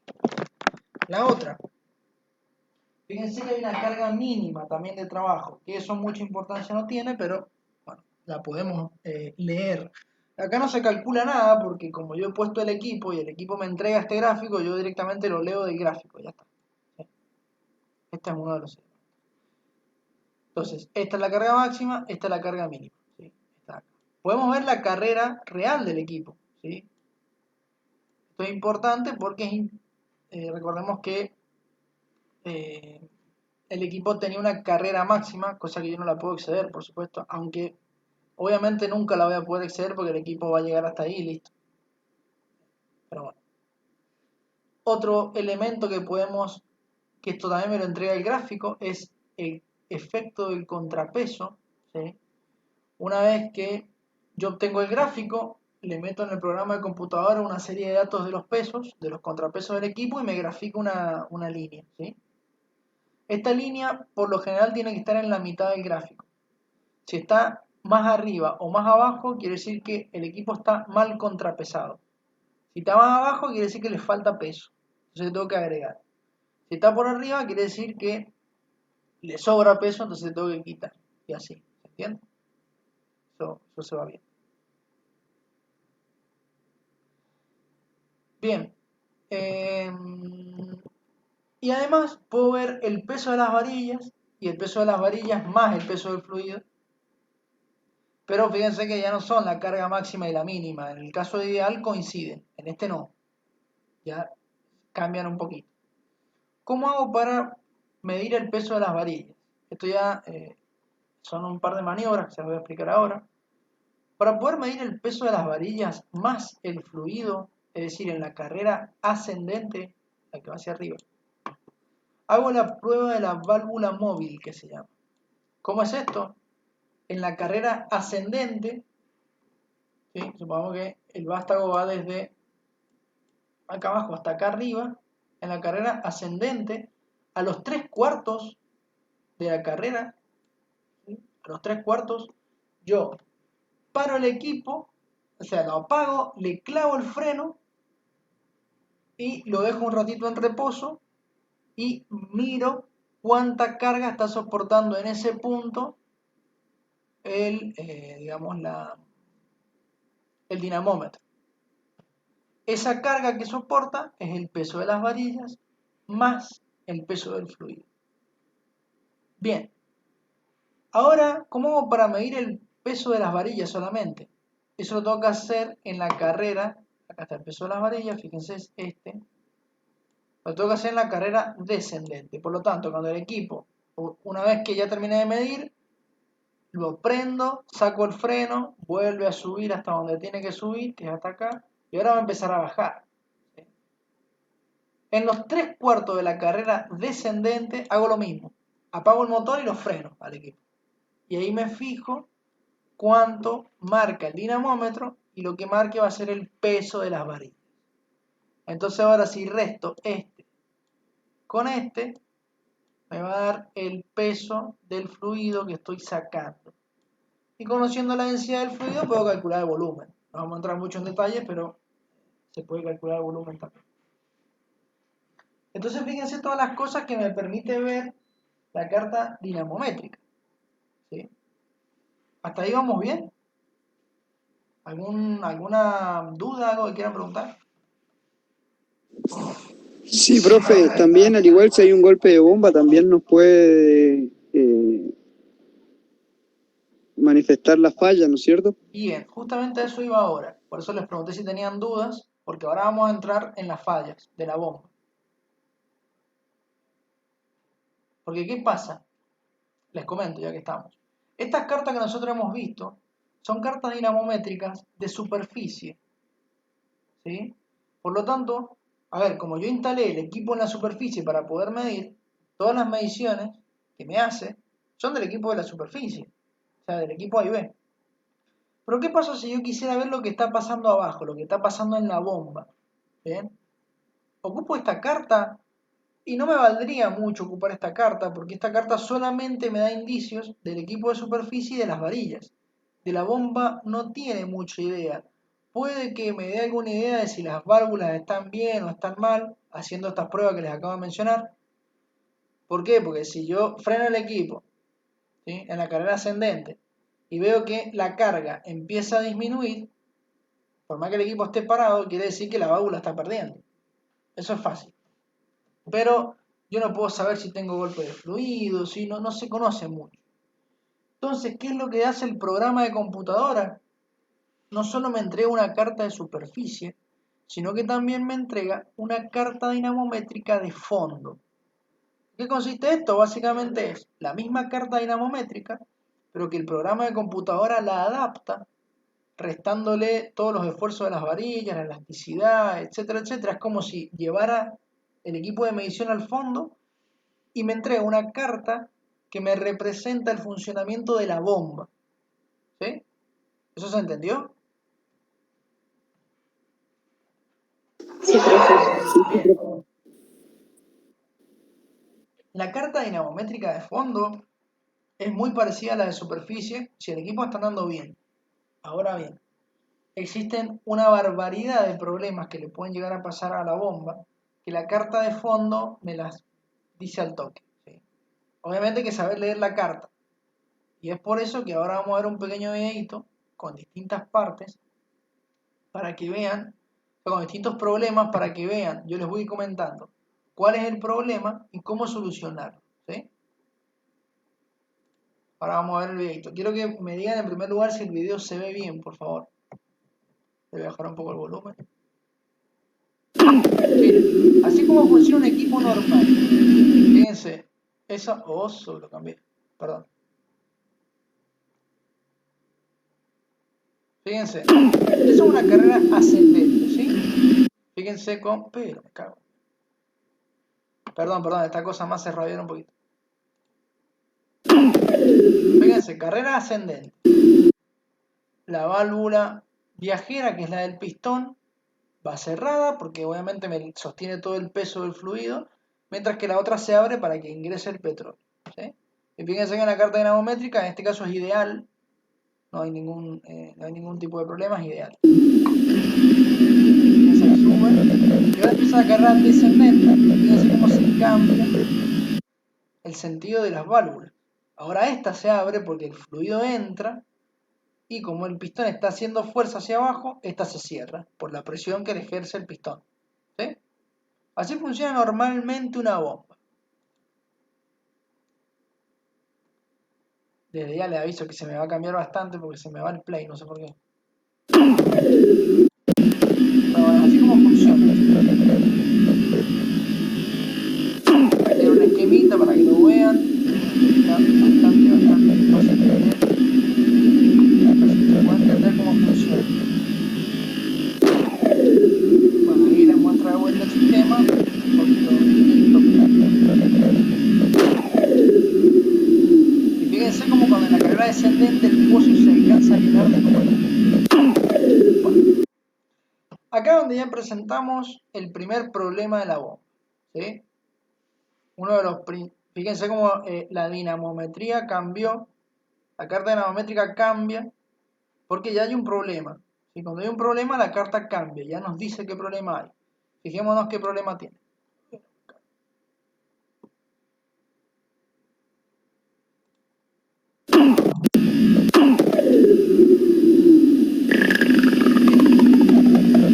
La otra, fíjense que hay una carga mínima también de trabajo, que eso mucha importancia no tiene, pero bueno, la podemos leer. Acá no se calcula nada porque como yo he puesto el equipo y el equipo me entrega este gráfico, yo directamente lo leo del gráfico, ya está. ¿Sí? Este es uno de los. Entonces, esta es la carga máxima, esta es la carga mínima. ¿Sí? Está acá. Podemos ver la carrera real del equipo. ¿Sí? Esto es importante porque recordemos que el equipo tenía una carrera máxima, cosa que yo no la puedo exceder, por supuesto, aunque obviamente nunca la voy a poder exceder porque el equipo va a llegar hasta ahí y listo. Pero bueno. Otro elemento que esto también me lo entrega el gráfico, es el efecto del contrapeso. ¿Sí? Una vez que yo obtengo el gráfico, le meto en el programa de computadora una serie de datos de los pesos, de los contrapesos del equipo y me grafica una línea. ¿Sí? Esta línea por lo general tiene que estar en la mitad del gráfico. Si está más arriba o más abajo, quiere decir que el equipo está mal contrapesado. Si está más abajo, quiere decir que le falta peso. Entonces tengo que agregar. Si está por arriba, quiere decir que le sobra peso, entonces tengo que quitar. Y así, ¿se entiende? Eso se va bien. Bien. Y además puedo ver el peso de las varillas y el peso de las varillas más el peso del fluido. Pero fíjense que ya no son la carga máxima y la mínima. En el caso ideal coinciden, en este no. Ya cambian un poquito. ¿Cómo hago para medir el peso de las varillas? Esto ya son un par de maniobras que se las voy a explicar ahora. Para poder medir el peso de las varillas más el fluido, es decir, en la carrera ascendente, la que va hacia arriba, hago la prueba de la válvula móvil, que se llama. ¿Cómo es esto? En la carrera ascendente, ¿sí? Supongamos que el vástago va desde acá abajo hasta acá arriba. En la carrera ascendente, a los 3/4 de la carrera, ¿sí? A los 3/4, yo paro el equipo, o sea, lo apago, le clavo el freno y lo dejo un ratito en reposo y miro cuánta carga está soportando en ese punto digamos, el dinamómetro. Esa carga que soporta es el peso de las varillas más el peso del fluido. Bien, ahora, ¿cómo hago para medir el peso de las varillas solamente? Eso lo tengo que hacer en la carrera. Acá está el peso de las varillas, fíjense, es este. Lo tengo que hacer en la carrera descendente. Por lo tanto, cuando el equipo, una vez que ya terminé de medir, lo prendo, saco el freno, vuelve a subir hasta donde tiene que subir, que es hasta acá, y ahora va a empezar a bajar. ¿Sí? En los 3/4 de la carrera descendente hago lo mismo. Apago el motor y lo freno al equipo. Y ahí me fijo cuánto marca el dinamómetro y lo que marque va a ser el peso de las varillas. Entonces ahora si resto este con este, me va a dar el peso del fluido que estoy sacando. Y conociendo la densidad del fluido puedo calcular el volumen. No vamos a entrar mucho en detalles, pero se puede calcular el volumen también. Entonces fíjense todas las cosas que me permite ver la carta dinamométrica. ¿Sí? ¿Hasta ahí vamos bien? ¿Alguna duda, algo que quieran preguntar? Sí, profe, también al igual si hay un golpe de bomba, también nos puede manifestar la falla, ¿no es cierto? Bien, justamente a eso iba ahora. Por eso les pregunté si tenían dudas, porque ahora vamos a entrar en las fallas de la bomba. Porque ¿qué pasa? Les comento ya que estamos. Estas cartas que nosotros hemos visto son cartas dinamométricas de superficie. ¿Sí? Por lo tanto, a ver, como yo instalé el equipo en la superficie para poder medir, todas las mediciones que me hace son del equipo de la superficie, o sea, del equipo A y B. Pero ¿qué pasa si yo quisiera ver lo que está pasando abajo, lo que está pasando en la bomba? ¿Bien? Ocupo esta carta y no me valdría mucho ocupar esta carta porque esta carta solamente me da indicios del equipo de superficie y de las varillas. De la bomba no tiene mucha idea. Puede que me dé alguna idea de si las válvulas están bien o están mal, haciendo estas pruebas que les acabo de mencionar. ¿Por qué? Porque si yo freno el equipo, ¿sí?, en la carrera ascendente y veo que la carga empieza a disminuir, por más que el equipo esté parado, quiere decir que la válvula está perdiendo. Eso es fácil. Pero yo no puedo saber si tengo golpe de fluido, si no se conoce mucho. Entonces, ¿qué es lo que hace el programa de computadora? No solo me entrega una carta de superficie, sino que también me entrega una carta dinamométrica de fondo. ¿Qué consiste esto? Básicamente es la misma carta dinamométrica, pero que el programa de computadora la adapta, restándole todos los esfuerzos de las varillas, la elasticidad, etcétera, etcétera. Es como si llevara el equipo de medición al fondo y me entrega una carta que me representa el funcionamiento de la bomba. ¿Sí? ¿Eso se entendió? Sí, profe. Bien. La carta dinamométrica de fondo es muy parecida a la de superficie si el equipo está andando bien. Ahora bien, existen una barbaridad de problemas que le pueden llegar a pasar a la bomba que la carta de fondo me las dice al toque. ¿Sí? Obviamente hay que saber leer la carta. Y es por eso que ahora vamos a ver un pequeño videito con distintas partes para que vean, con distintos problemas para que vean, yo les voy comentando cuál es el problema y cómo solucionarlo. ¿Sí? Ahora vamos a ver el videito. Quiero que me digan en primer lugar si el video se ve bien, por favor. Le voy a bajar un poco el volumen. Miren, así como funciona un equipo normal. Fíjense, esa... lo cambié. Perdón. Fíjense, esta es una carrera ascendente, ¿sí? Fíjense con... Pero me cago. Perdón, esta cosa más se rabió un poquito. Fíjense, carrera ascendente. La válvula viajera, que es la del pistón, va cerrada porque obviamente me sostiene todo el peso del fluido, mientras que la otra se abre para que ingrese el petróleo, ¿sí? Y fíjense que en la carta dinamométrica, en este caso es ideal, no hay ningún tipo de problema, es ideal. Fíjense que sube, y ahora empieza la carrera descendente, fíjense cómo se cambia el sentido de las válvulas. Ahora esta se abre porque el fluido entra, y como el pistón está haciendo fuerza hacia abajo, esta se cierra por la presión que le ejerce el pistón, ¿sí? Así funciona normalmente una bomba. Desde ya le aviso que se me va a cambiar bastante porque se me va el play, no sé por qué. Pero bueno, así como funciona. Tiene un esquemita para que lo vean. Está bastante fácil de ver. Se puede entender cómo funciona. Bueno, ahí les muestra de vuelta el sistema. Un poquito y fíjense como cuando en la carrera descendente el pozo se alcanza a llenar de nuevo. Bueno, acá donde ya presentamos el primer problema de la bomba, ¿sí? Fíjense cómo la dinamometría cambió, la carta dinamométrica cambia, porque ya hay un problema. ¿Sí? Cuando hay un problema, la carta cambia, ya nos dice qué problema hay. Fijémonos qué problema tiene.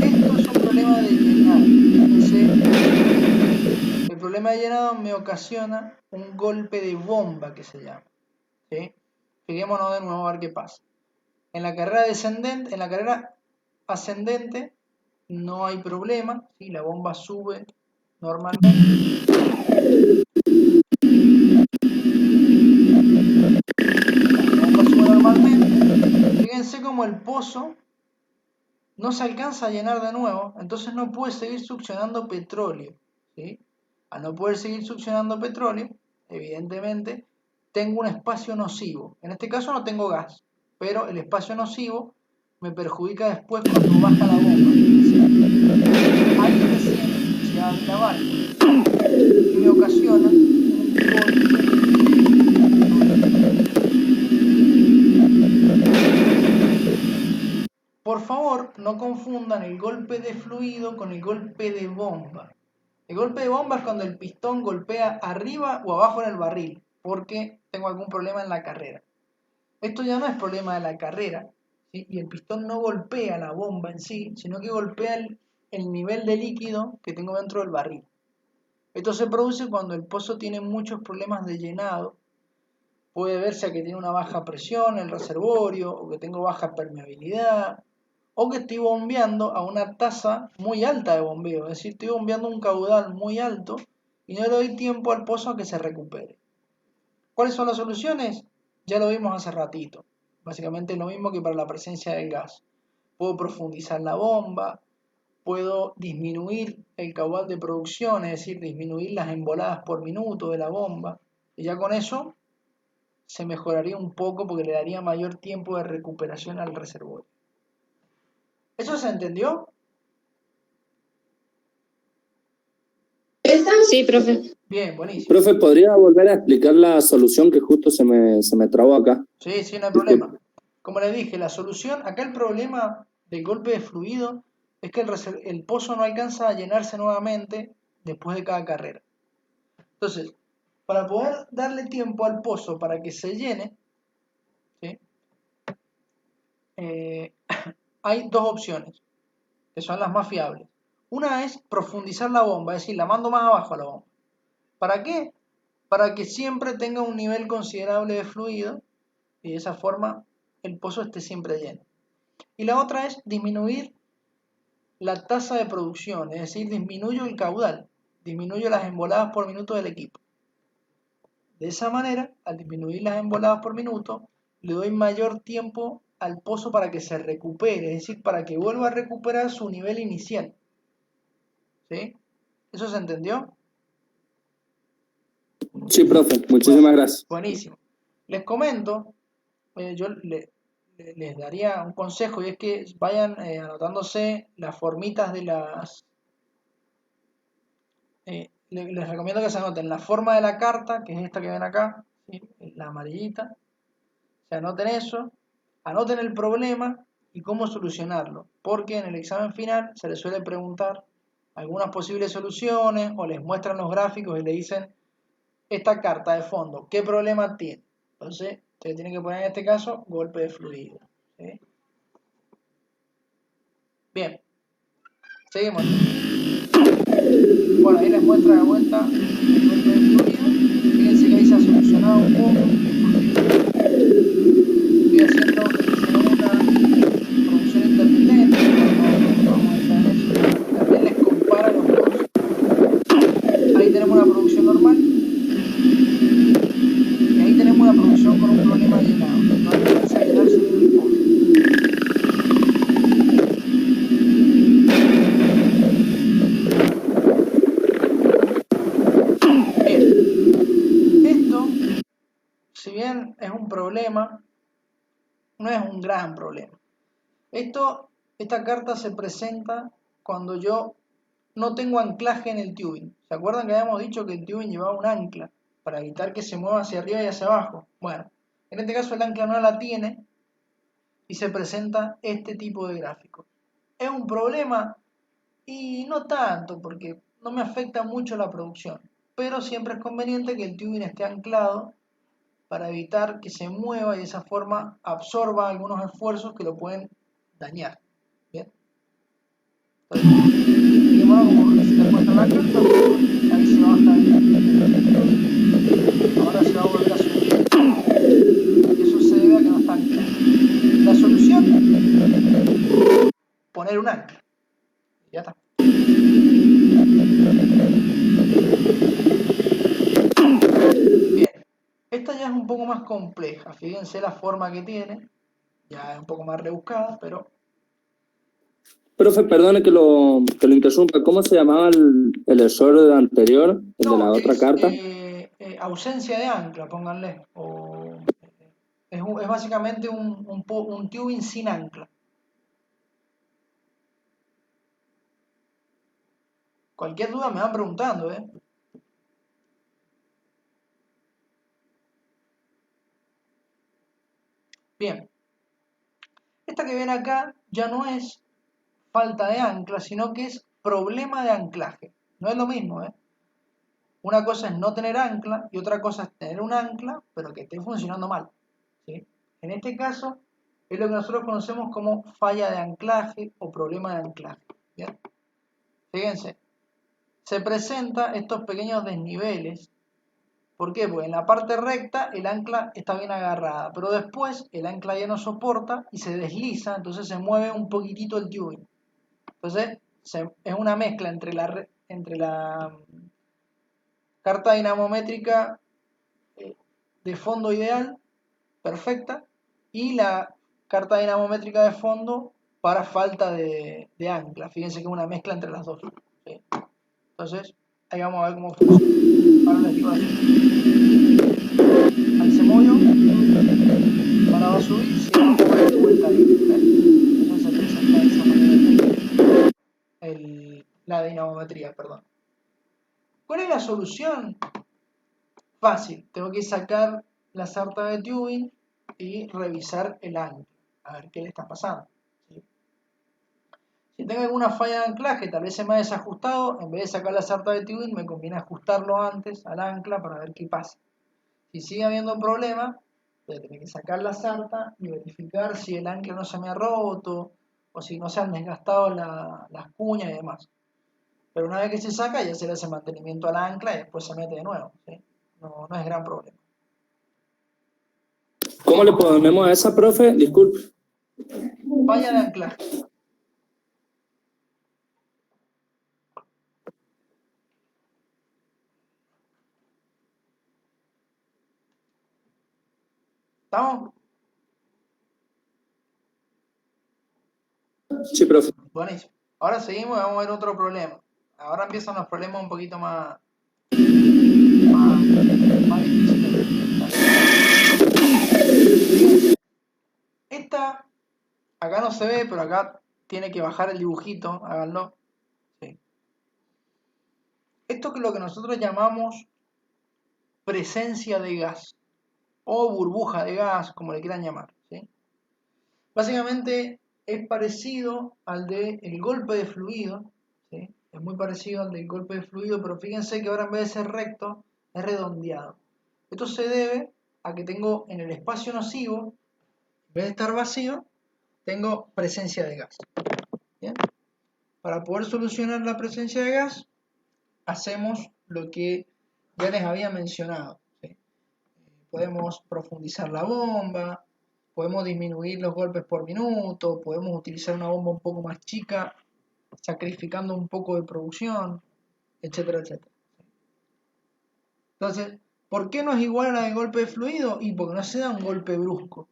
Esto es un problema de llenado. Fíjense, el problema de llenado me ocasiona un golpe de bomba que se llama, ¿sí? Fijémonos de nuevo a ver qué pasa. En la carrera descendente, en la carrera ascendente no hay problema, ¿sí? La bomba sube normalmente. La bomba sube normalmente. Fíjense como el pozo no se alcanza a llenar de nuevo, entonces no puede seguir succionando petróleo, ¿sí? Al no poder seguir succionando petróleo, evidentemente tengo un espacio nocivo. En este caso no tengo gas, pero el espacio nocivo me perjudica después cuando baja la bomba. Ahí recién se abre la válvula y me ocasiona un golpe. Por favor, no confundan el golpe de fluido con el golpe de bomba. El golpe de bomba es cuando el pistón golpea arriba o abajo en el barril, porque tengo algún problema en la carrera. Esto ya no es problema de la carrera, ¿sí? Y el pistón no golpea la bomba en sí, sino que golpea el nivel de líquido que tengo dentro del barril. Esto se produce cuando el pozo tiene muchos problemas de llenado. Puede verse que tiene una baja presión el reservorio, o que tengo baja permeabilidad, o que estoy bombeando a una tasa muy alta de bombeo, es decir, estoy bombeando un caudal muy alto y no le doy tiempo al pozo a que se recupere. ¿Cuáles son las soluciones? Ya lo vimos hace ratito. Básicamente lo mismo que para la presencia del gas. Puedo profundizar la bomba, puedo disminuir el caudal de producción, es decir, disminuir las emboladas por minuto de la bomba, y ya con eso se mejoraría un poco porque le daría mayor tiempo de recuperación al reservorio. ¿Eso se entendió? Sí, profe. Bien, buenísimo. Profe, ¿podría volver a explicar la solución que justo se me trabó acá? Sí, no hay problema. Como les dije, la solución, acá el problema del golpe de fluido es que el pozo no alcanza a llenarse nuevamente después de cada carrera. Entonces, para poder darle tiempo al pozo para que se llene, ¿sí? Hay dos opciones, que son las más fiables. Una es profundizar la bomba, es decir, la mando más abajo a la bomba. ¿Para qué? Para que siempre tenga un nivel considerable de fluido y de esa forma el pozo esté siempre lleno. Y la otra es disminuir la tasa de producción, es decir, disminuyo el caudal, disminuyo las emboladas por minuto del equipo. De esa manera, al disminuir las emboladas por minuto, le doy mayor tiempo al pozo para que se recupere, es decir, para que vuelva a recuperar su nivel inicial. ¿Sí? ¿Eso se entendió? Sí, profe, muchísimas gracias. Buenísimo. Les comento, yo les daría un consejo y es que vayan anotándose las formitas de las... les recomiendo que se anoten la forma de la carta, que es esta que ven acá, ¿sí? La amarillita. Se anoten eso, anoten el problema y cómo solucionarlo, porque en el examen final se les suele preguntar algunas posibles soluciones o les muestran los gráficos y le dicen esta carta de fondo, ¿qué problema tiene? Entonces, ustedes tienen que poner en este caso golpe de fluido. ¿Sí? Bien, seguimos. Bueno, ahí les muestra de vuelta el golpe de fluido. Fíjense que ahí se ha solucionado un poco, porque estoy haciendo una producción intermitente, no vamos a entrar en eso. También les compara los dos. Ahí tenemos una producción normal y ahí tenemos una producción con un problema de llenado. No alcanza a llenarse bien el pozo. Bien, esto, si bien es un problema, no es un gran problema. Esta carta se presenta cuando yo no tengo anclaje en el tubing. ¿Se acuerdan que habíamos dicho que el tubing llevaba un ancla para evitar que se mueva hacia arriba y hacia abajo? Bueno, en este caso el ancla no la tiene y se presenta este tipo de gráfico. ¿Es un problema? Y no tanto, porque no me afecta mucho la producción, pero siempre es conveniente que el tubing esté anclado para evitar que se mueva y de esa forma absorba algunos esfuerzos que lo pueden dañar. Bien. Entonces, digamos como se te muestra la carta, ahí se baja ahora se va a volver a subir. Eso se debe a que no está anclado. La solución, poner un ancla. Ya está. Bien. Esta ya es un poco más compleja. Fíjense la forma que tiene. Ya es un poco más rebuscada, pero... Profe, perdone que lo interrumpa. ¿Cómo se llamaba el error anterior, el de la otra carta? Ausencia de ancla, pónganle. Es básicamente un tubing sin ancla. Cualquier duda me van preguntando, ¿eh? Bien. Esta que ven acá ya no es falta de ancla, sino que es problema de anclaje. No es lo mismo, ¿eh? Una cosa es no tener ancla y otra cosa es tener un ancla, pero que esté funcionando mal. ¿Sí? En este caso, es lo que nosotros conocemos como falla de anclaje o problema de anclaje. ¿Bien? Fíjense, se presentan estos pequeños desniveles. ¿Por qué? Porque en la parte recta el ancla está bien agarrada, pero después el ancla ya no soporta y se desliza, entonces se mueve un poquitito el tubing. Entonces es una mezcla entre la carta dinamométrica de fondo ideal, perfecta, y la carta dinamométrica de fondo para falta de ancla. Fíjense que es una mezcla entre las dos. ¿Sí? Entonces, ahí vamos a ver cómo funciona. Ahora les digo así. Ahí se movió, ahora va a subir, se va a mover de vuelta ahí. Entonces se presenta de esa manera la dinamometría, perdón. ¿Cuál es la solución? Fácil, tengo que sacar la sarta de tubing y revisar el ancla, a ver qué le está pasando. ¿Sí? Si tengo alguna falla de anclaje, tal vez se me ha desajustado, en vez de sacar la sarta de tubing me conviene ajustarlo antes al ancla para ver qué pasa. Si sigue habiendo problema, voy a tener que sacar la sarta y verificar si el ancla no se me ha roto o si no se han desgastado las cuñas y demás. Pero una vez que se saca ya se le hace mantenimiento al ancla y después se mete de nuevo. ¿Sí? No es gran problema. ¿Cómo le ponemos a esa, profe? Disculpe. Falla de anclaje. ¿Estamos? Sí, profe. Buenísimo. Ahora seguimos y vamos a ver otro problema. Ahora empiezan los problemas un poquito más difíciles. Esta, acá no se ve, pero acá tiene que bajar el dibujito, háganlo. Sí. Esto es lo que nosotros llamamos presencia de gas o burbuja de gas, como le quieran llamar. ¿Sí? Básicamente es parecido al del golpe de fluido, ¿sí? Es muy parecido al del golpe de fluido, pero fíjense que ahora en vez de ser recto, es redondeado. Esto se debe a que tengo en el espacio nocivo, en vez de estar vacío, tengo presencia de gas. ¿Bien? Para poder solucionar la presencia de gas, hacemos lo que ya les había mencionado. ¿Sí? Podemos profundizar la bomba, podemos disminuir los golpes por minuto, podemos utilizar una bomba un poco más chica, sacrificando un poco de producción, etcétera, etcétera. Entonces, ¿por qué no es igual a la de golpe de fluido? Y porque no se da un golpe brusco.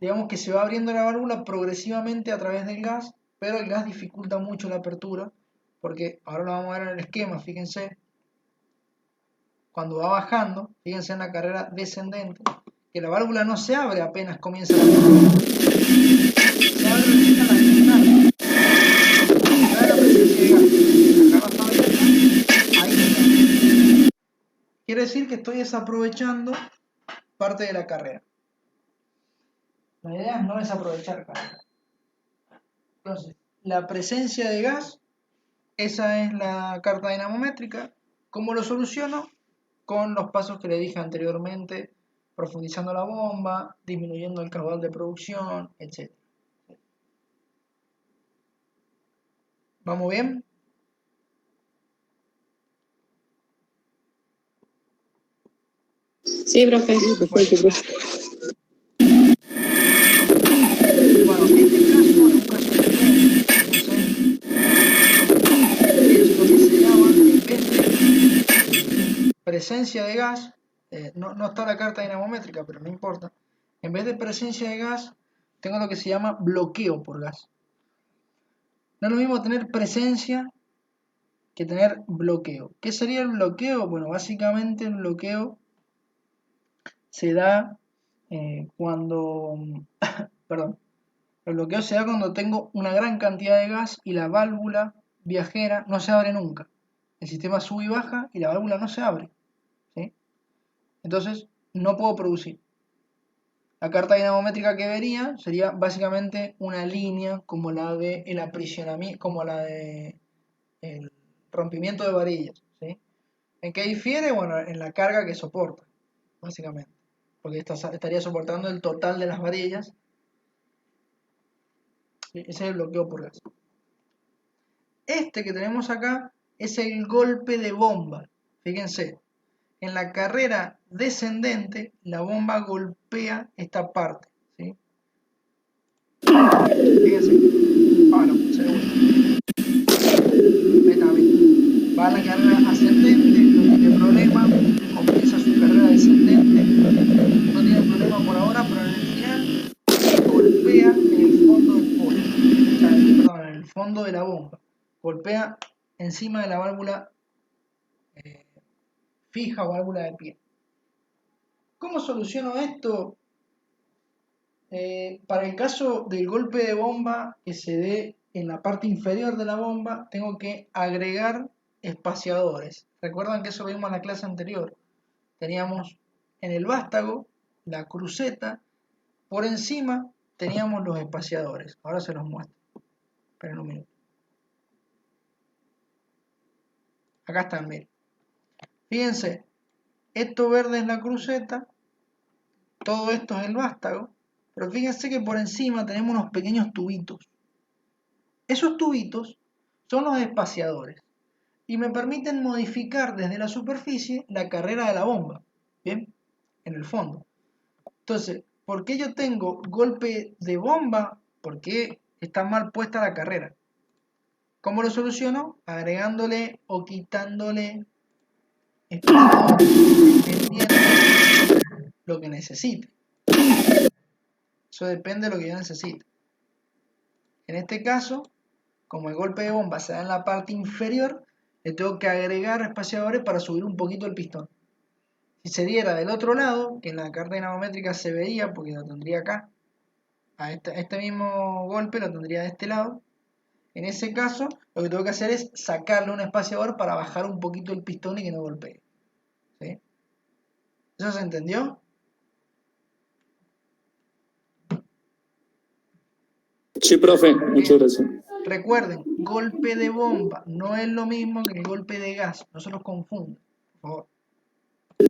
Digamos que se va abriendo la válvula progresivamente a través del gas, pero el gas dificulta mucho la apertura, porque ahora lo vamos a ver en el esquema, fíjense, cuando va bajando, fíjense en la carrera descendente, que la válvula no se abre apenas comienza la carrera. Se abre recién a la final. Está la presencia de gas. Acá no está abierta, ahí está. Quiere decir que estoy desaprovechando parte de la carrera. La idea es no desaprovechar carrera. Entonces, la presencia de gas, esa es la carta dinamométrica. ¿Cómo lo soluciono? Con los pasos que le dije anteriormente, profundizando la bomba, disminuyendo el caudal de producción, etc. ¿Vamos bien? Sí, profe. Perfecto, profe. Bueno, este caso es un caso diferente. Es lo que se llama, en vez de presencia de gas, no está la carta dinamométrica, pero no importa. En vez de presencia de gas, tengo lo que se llama bloqueo por gas. No es lo mismo tener presencia que tener bloqueo. ¿Qué sería el bloqueo? Bueno, básicamente el bloqueo se da cuando, perdón, el bloqueo se da cuando tengo una gran cantidad de gas y la válvula viajera no se abre nunca. El sistema sube y baja y la válvula no se abre. ¿Sí? Entonces, no puedo producir. La carta dinamométrica que vería sería básicamente una línea como la de el aprisionamiento, como la de el rompimiento de varillas. ¿Sí? ¿En qué difiere? Bueno, en la carga que soporta, básicamente. Porque estaría soportando el total de las varillas. ¿Sí? Ese es el bloqueo por gas. Este que tenemos acá es el golpe de bomba. Fíjense, en la carrera descendente, la bomba golpea esta parte. ¿Sí? Fíjense. Ahora, segundo. Va a la carrera ascendente, no tiene problema. Comienza su carrera descendente. No tiene problema por ahora, pero en el final golpea en el fondo del polo. O sea, perdón, en el fondo de la bomba. Golpea encima de la válvula fija o válvula de pie. ¿Cómo soluciono esto? Para el caso del golpe de bomba que se dé en la parte inferior de la bomba, tengo que agregar espaciadores. Recuerdan que eso lo vimos en la clase anterior. Teníamos en el vástago la cruceta, por encima teníamos los espaciadores. Ahora se los muestro. Esperen un minuto. Acá están, miren. Fíjense, esto verde es la cruceta, todo esto es el vástago, pero fíjense que por encima tenemos unos pequeños tubitos. Esos tubitos son los espaciadores y me permiten modificar desde la superficie la carrera de la bomba, ¿bien? En el fondo. Entonces, ¿por qué yo tengo golpe de bomba? Porque está mal puesta la carrera. ¿Cómo lo soluciono? Agregándole o quitándole espaciadores dependiendo lo que necesite. Eso depende de lo que yo necesite. En este caso, como el golpe de bomba se da en la parte inferior, le tengo que agregar espaciadores para subir un poquito el pistón. Si se diera del otro lado, que en la carta dinamométrica se veía, porque lo tendría acá, a este mismo golpe lo tendría de este lado, en ese caso lo que tengo que hacer es sacarle un espaciador para bajar un poquito el pistón y que no golpee. ¿Sí? ¿Eso se entendió? Sí, profe, muchas gracias. Recuerden, golpe de bomba no es lo mismo que el golpe de gas, no se los confundan, por favor.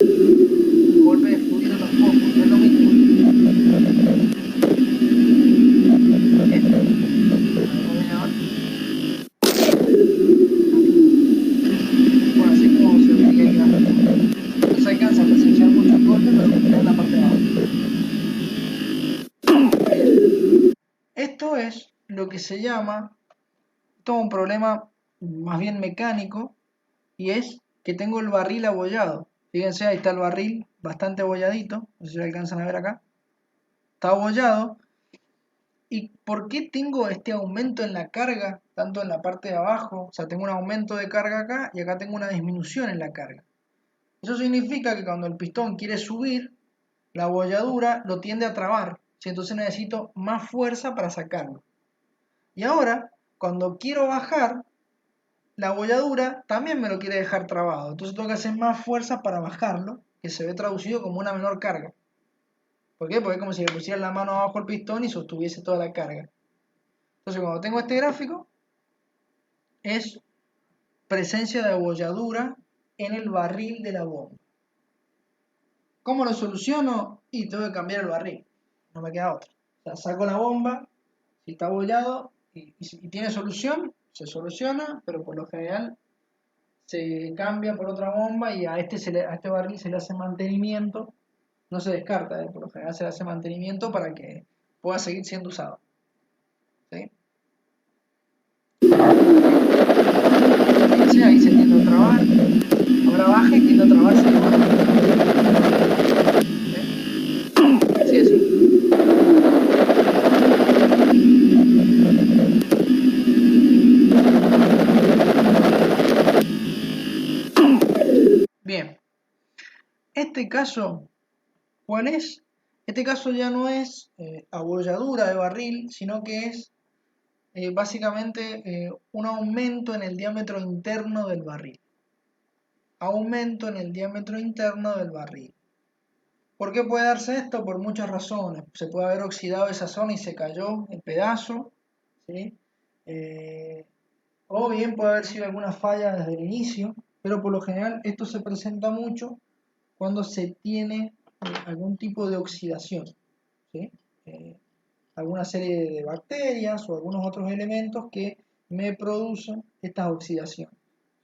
El golpe de fluido tampoco, no es lo mismo. Bueno, así como se vería el gráfico. No se alcanza a presenciar muchos golpes, pero está en la parte de abajo. Bien. Esto es lo que se llama, todo un problema más bien mecánico, y es que tengo el barril abollado. Fíjense, ahí está el barril bastante abolladito, no sé si lo alcanzan a ver acá. Está abollado. ¿Y por qué tengo este aumento en la carga, tanto en la parte de abajo? O sea, tengo un aumento de carga acá y acá tengo una disminución en la carga. Eso significa que cuando el pistón quiere subir, la abolladura lo tiende a trabar. ¿Sí? Entonces necesito más fuerza para sacarlo. Y ahora, cuando quiero bajar, la abolladura también me lo quiere dejar trabado. Entonces tengo que hacer más fuerza para bajarlo, que se ve traducido como una menor carga. ¿Por qué? Porque es como si le pusiera la mano abajo al pistón y sostuviese toda la carga. Entonces cuando tengo este gráfico, es presencia de abolladura en el barril de la bomba. ¿Cómo lo soluciono? Y tengo que cambiar el barril. No me queda otra. O sea, saco la bomba, si está abollado y tiene solución, se soluciona, pero por lo general se cambia por otra bomba y a este barril se le hace mantenimiento. No se descarta, por lo general se le hace mantenimiento para que pueda seguir siendo usado. ¿Sí? Fíjense, ahí se tiende a trabar. Ahora baja y tiende a trabarse. ¿Sí? Así es. Bien. Este caso, ¿cuál es? Este caso ya no es abolladura de barril, sino que es básicamente un aumento en el diámetro interno del barril. Aumento en el diámetro interno del barril. ¿Por qué puede darse esto? Por muchas razones. Se puede haber oxidado esa zona y se cayó el pedazo, ¿sí? O bien puede haber sido alguna falla desde el inicio, pero por lo general esto se presenta mucho cuando se tiene algún tipo de oxidación, ¿sí? Alguna serie de bacterias o algunos otros elementos que me producen estas oxidaciones,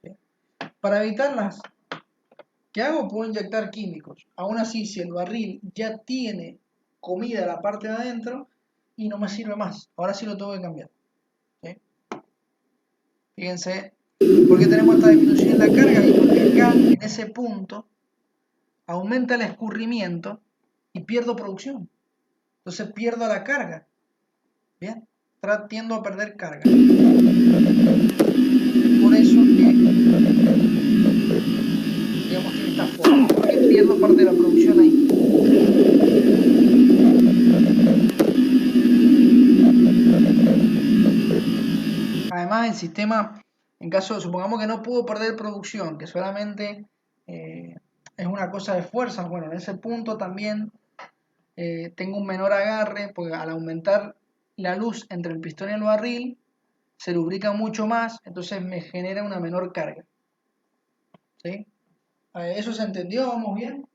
¿sí? Para evitarlas, ¿qué hago? Puedo inyectar químicos. Aún así, si el barril ya tiene comida en la parte de adentro y no me sirve más, ahora sí lo tengo que cambiar, ¿sí? Fíjense, ¿por qué tenemos esta disminución en la carga? Y porque acá, en ese punto, aumenta el escurrimiento y pierdo producción. Entonces pierdo la carga. Bien, tiendo a perder carga. Por eso que, digamos, tiene esta forma. Porque pierdo parte de la producción ahí. Además, el sistema, en caso, supongamos que no pudo perder producción, que solamente es una cosa de fuerzas, bueno, en ese punto también tengo un menor agarre, porque al aumentar la luz entre el pistón y el barril, se lubrica mucho más, entonces me genera una menor carga. ¿Sí? ¿Eso se entendió? ¿Vamos bien?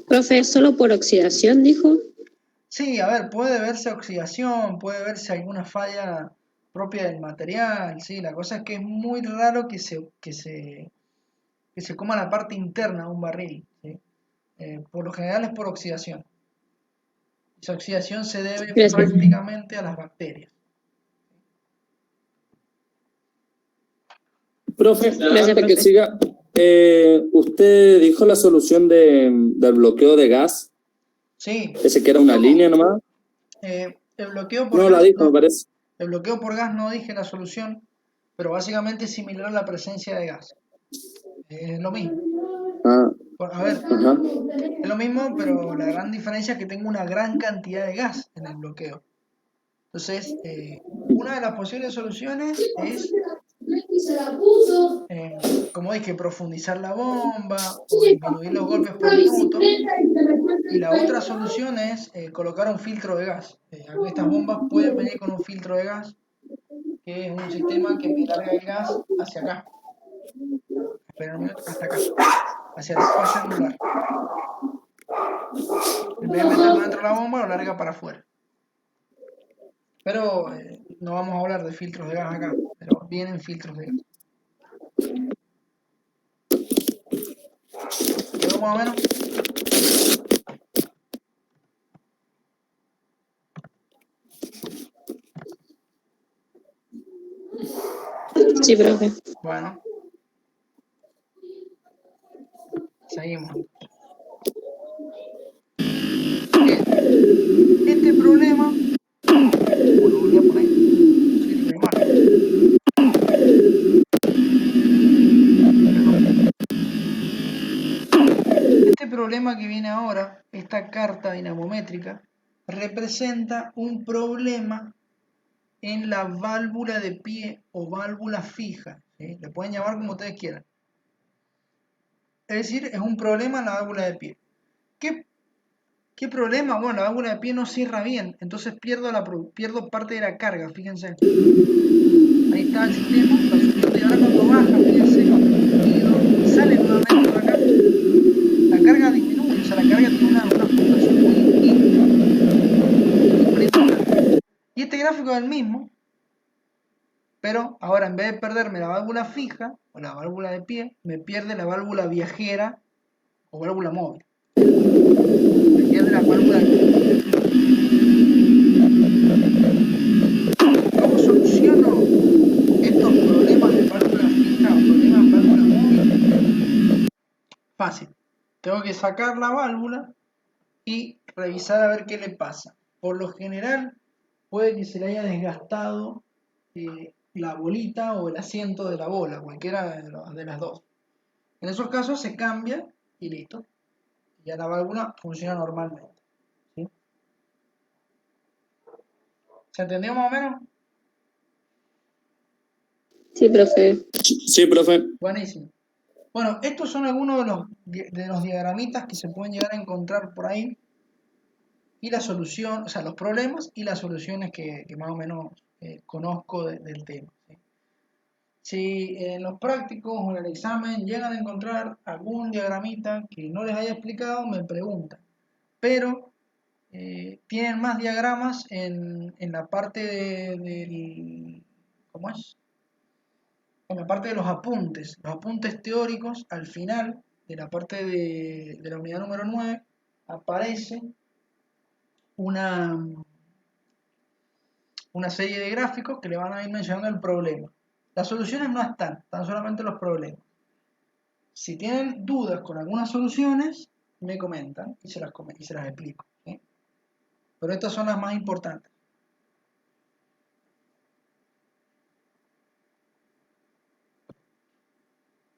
Profe, ¿solo por oxidación, dijo? Sí, a ver, puede verse oxidación, puede verse alguna falla propia del material, sí, la cosa es que es muy raro que se coma la parte interna de un barril, ¿sí? Por lo general es por oxidación. Esa oxidación se debe Gracias. prácticamente a las bacterias. Profe, Gracias, antes que profe. siga, ¿Usted dijo la solución del bloqueo de gas? Sí. ¿Ese que era una línea nomás? El bloqueo por No gas, la dijo, me parece. el bloqueo por gas no dije la solución, pero básicamente es similar a la presencia de gas. Es lo mismo. Ah, A ver, ajá. es lo mismo, pero la gran diferencia es que tengo una gran cantidad de gas en el bloqueo. Entonces, una de las posibles soluciones es, como dije, profundizar la bomba o disminuir los golpes por minuto. Y la otra solución es colocar un filtro de gas. Estas bombas pueden venir con un filtro de gas, que es un sistema que me larga el gas hacia acá. Espera un minuto, hasta acá, hacia el espacio anular. En vez de meterlo dentro de la bomba, lo larga para afuera. Pero no vamos a hablar de filtros de gas acá, pero vienen filtros de gas. ¿Quedó más o menos? Sí, profe. Bueno. Seguimos. Bien. Este problema, lo volví a poner. Sí, mi hermano. Este problema que viene ahora, esta carta dinamométrica, representa un problema en la válvula de pie o válvula fija. ¿Sí? Le pueden llamar como ustedes quieran. Es decir, es un problema en la válvula de pie. ¿Qué problema? Bueno, la válvula de pie no cierra bien, entonces pierdo parte de la carga, fíjense. Ahí está el sistema, está subiendo y ahora cuando baja, fíjense, y sale nuevamente por acá, la carga disminuye, o sea, la carga tiene una fluctuación muy distinta. Y este gráfico es el mismo, pero ahora en vez de perderme la válvula fija, o la válvula de pie, me pierde la válvula viajera o válvula móvil. Me pierde la válvula de pie. ¿Cómo soluciono estos problemas de válvula fija o problemas de válvula móvil? Fácil. Tengo que sacar la válvula y revisar a ver qué le pasa. Por lo general, puede que se le haya desgastado la bolita o el asiento de la bola, cualquiera de las dos. En esos casos se cambia y listo. Ya la válvula funciona normalmente. ¿Sí? ¿Se entendió más o menos? Sí, profe. Sí, profe. Buenísimo. Bueno, estos son algunos de los diagramitas que se pueden llegar a encontrar por ahí. Y la solución, o sea, los problemas y las soluciones que más o menos conozco del tema. ¿Sí? Si en los prácticos o en el examen llegan a encontrar algún diagramita que no les haya explicado, me preguntan. Pero tienen más diagramas en la parte del... ¿Cómo es? En la parte de los apuntes teóricos, al final de la parte de la unidad número 9, aparece una serie de gráficos que le van a ir mencionando el problema. Las soluciones no están solamente los problemas. Si tienen dudas con algunas soluciones, me comentan y se las explico. ¿Sí? Pero estas son las más importantes.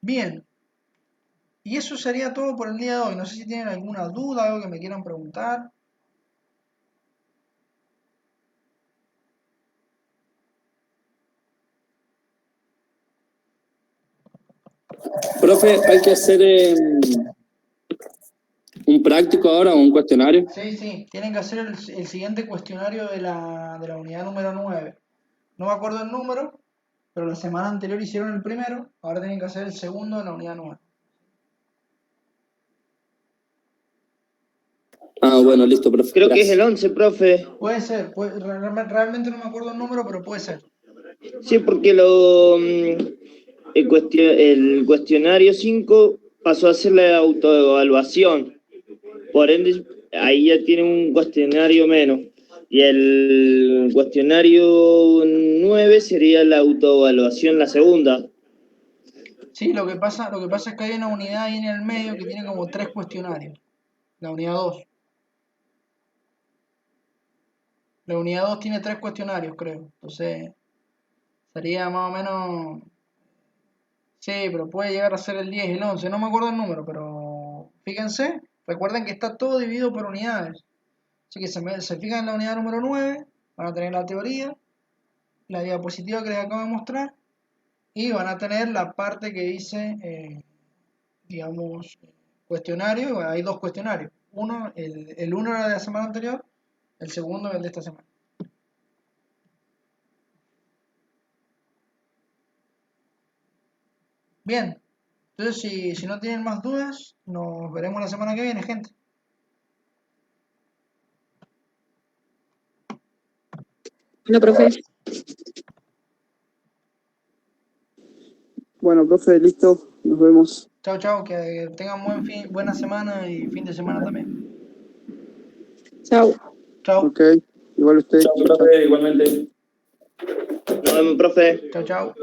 Bien, y eso sería todo por el día de hoy. No sé si tienen alguna duda, algo que me quieran preguntar. Profe, hay que hacer un práctico ahora o un cuestionario. Sí, tienen que hacer el siguiente cuestionario de la unidad número 9. No me acuerdo el número, pero la semana anterior hicieron el primero, ahora tienen que hacer el segundo de la unidad 9. Ah, bueno, listo, profe. Creo Gracias. que es el 11, profe. Puede ser, realmente no me acuerdo el número, pero puede ser. Sí, porque el cuestionario 5 pasó a ser la autoevaluación. Por ende, ahí ya tiene un cuestionario menos. Y el cuestionario 9 sería la autoevaluación, la segunda. Sí, lo que pasa es que hay una unidad ahí en el medio que tiene como 3 cuestionarios. La unidad 2. La unidad 2 tiene 3 cuestionarios, creo. Entonces, sería más o menos... Sí, pero puede llegar a ser el 10 y el 11. No me acuerdo el número, pero fíjense. Recuerden que está todo dividido por unidades. Así que se fijan en la unidad número 9. Van a tener la teoría, la diapositiva que les acabo de mostrar. Y van a tener la parte que dice, digamos, cuestionario. Hay 2 cuestionarios. El uno era de la semana anterior, el segundo es el de esta semana. Bien, entonces si no tienen más dudas, nos veremos la semana que viene, gente. Bueno, profe. Bueno, profe, listo, nos vemos. Chao, chao, que tengan buena semana y fin de semana también. Chao. Chao, Ok, igual usted. Chao, profe, igualmente. Nos vemos, profe. chao, chao.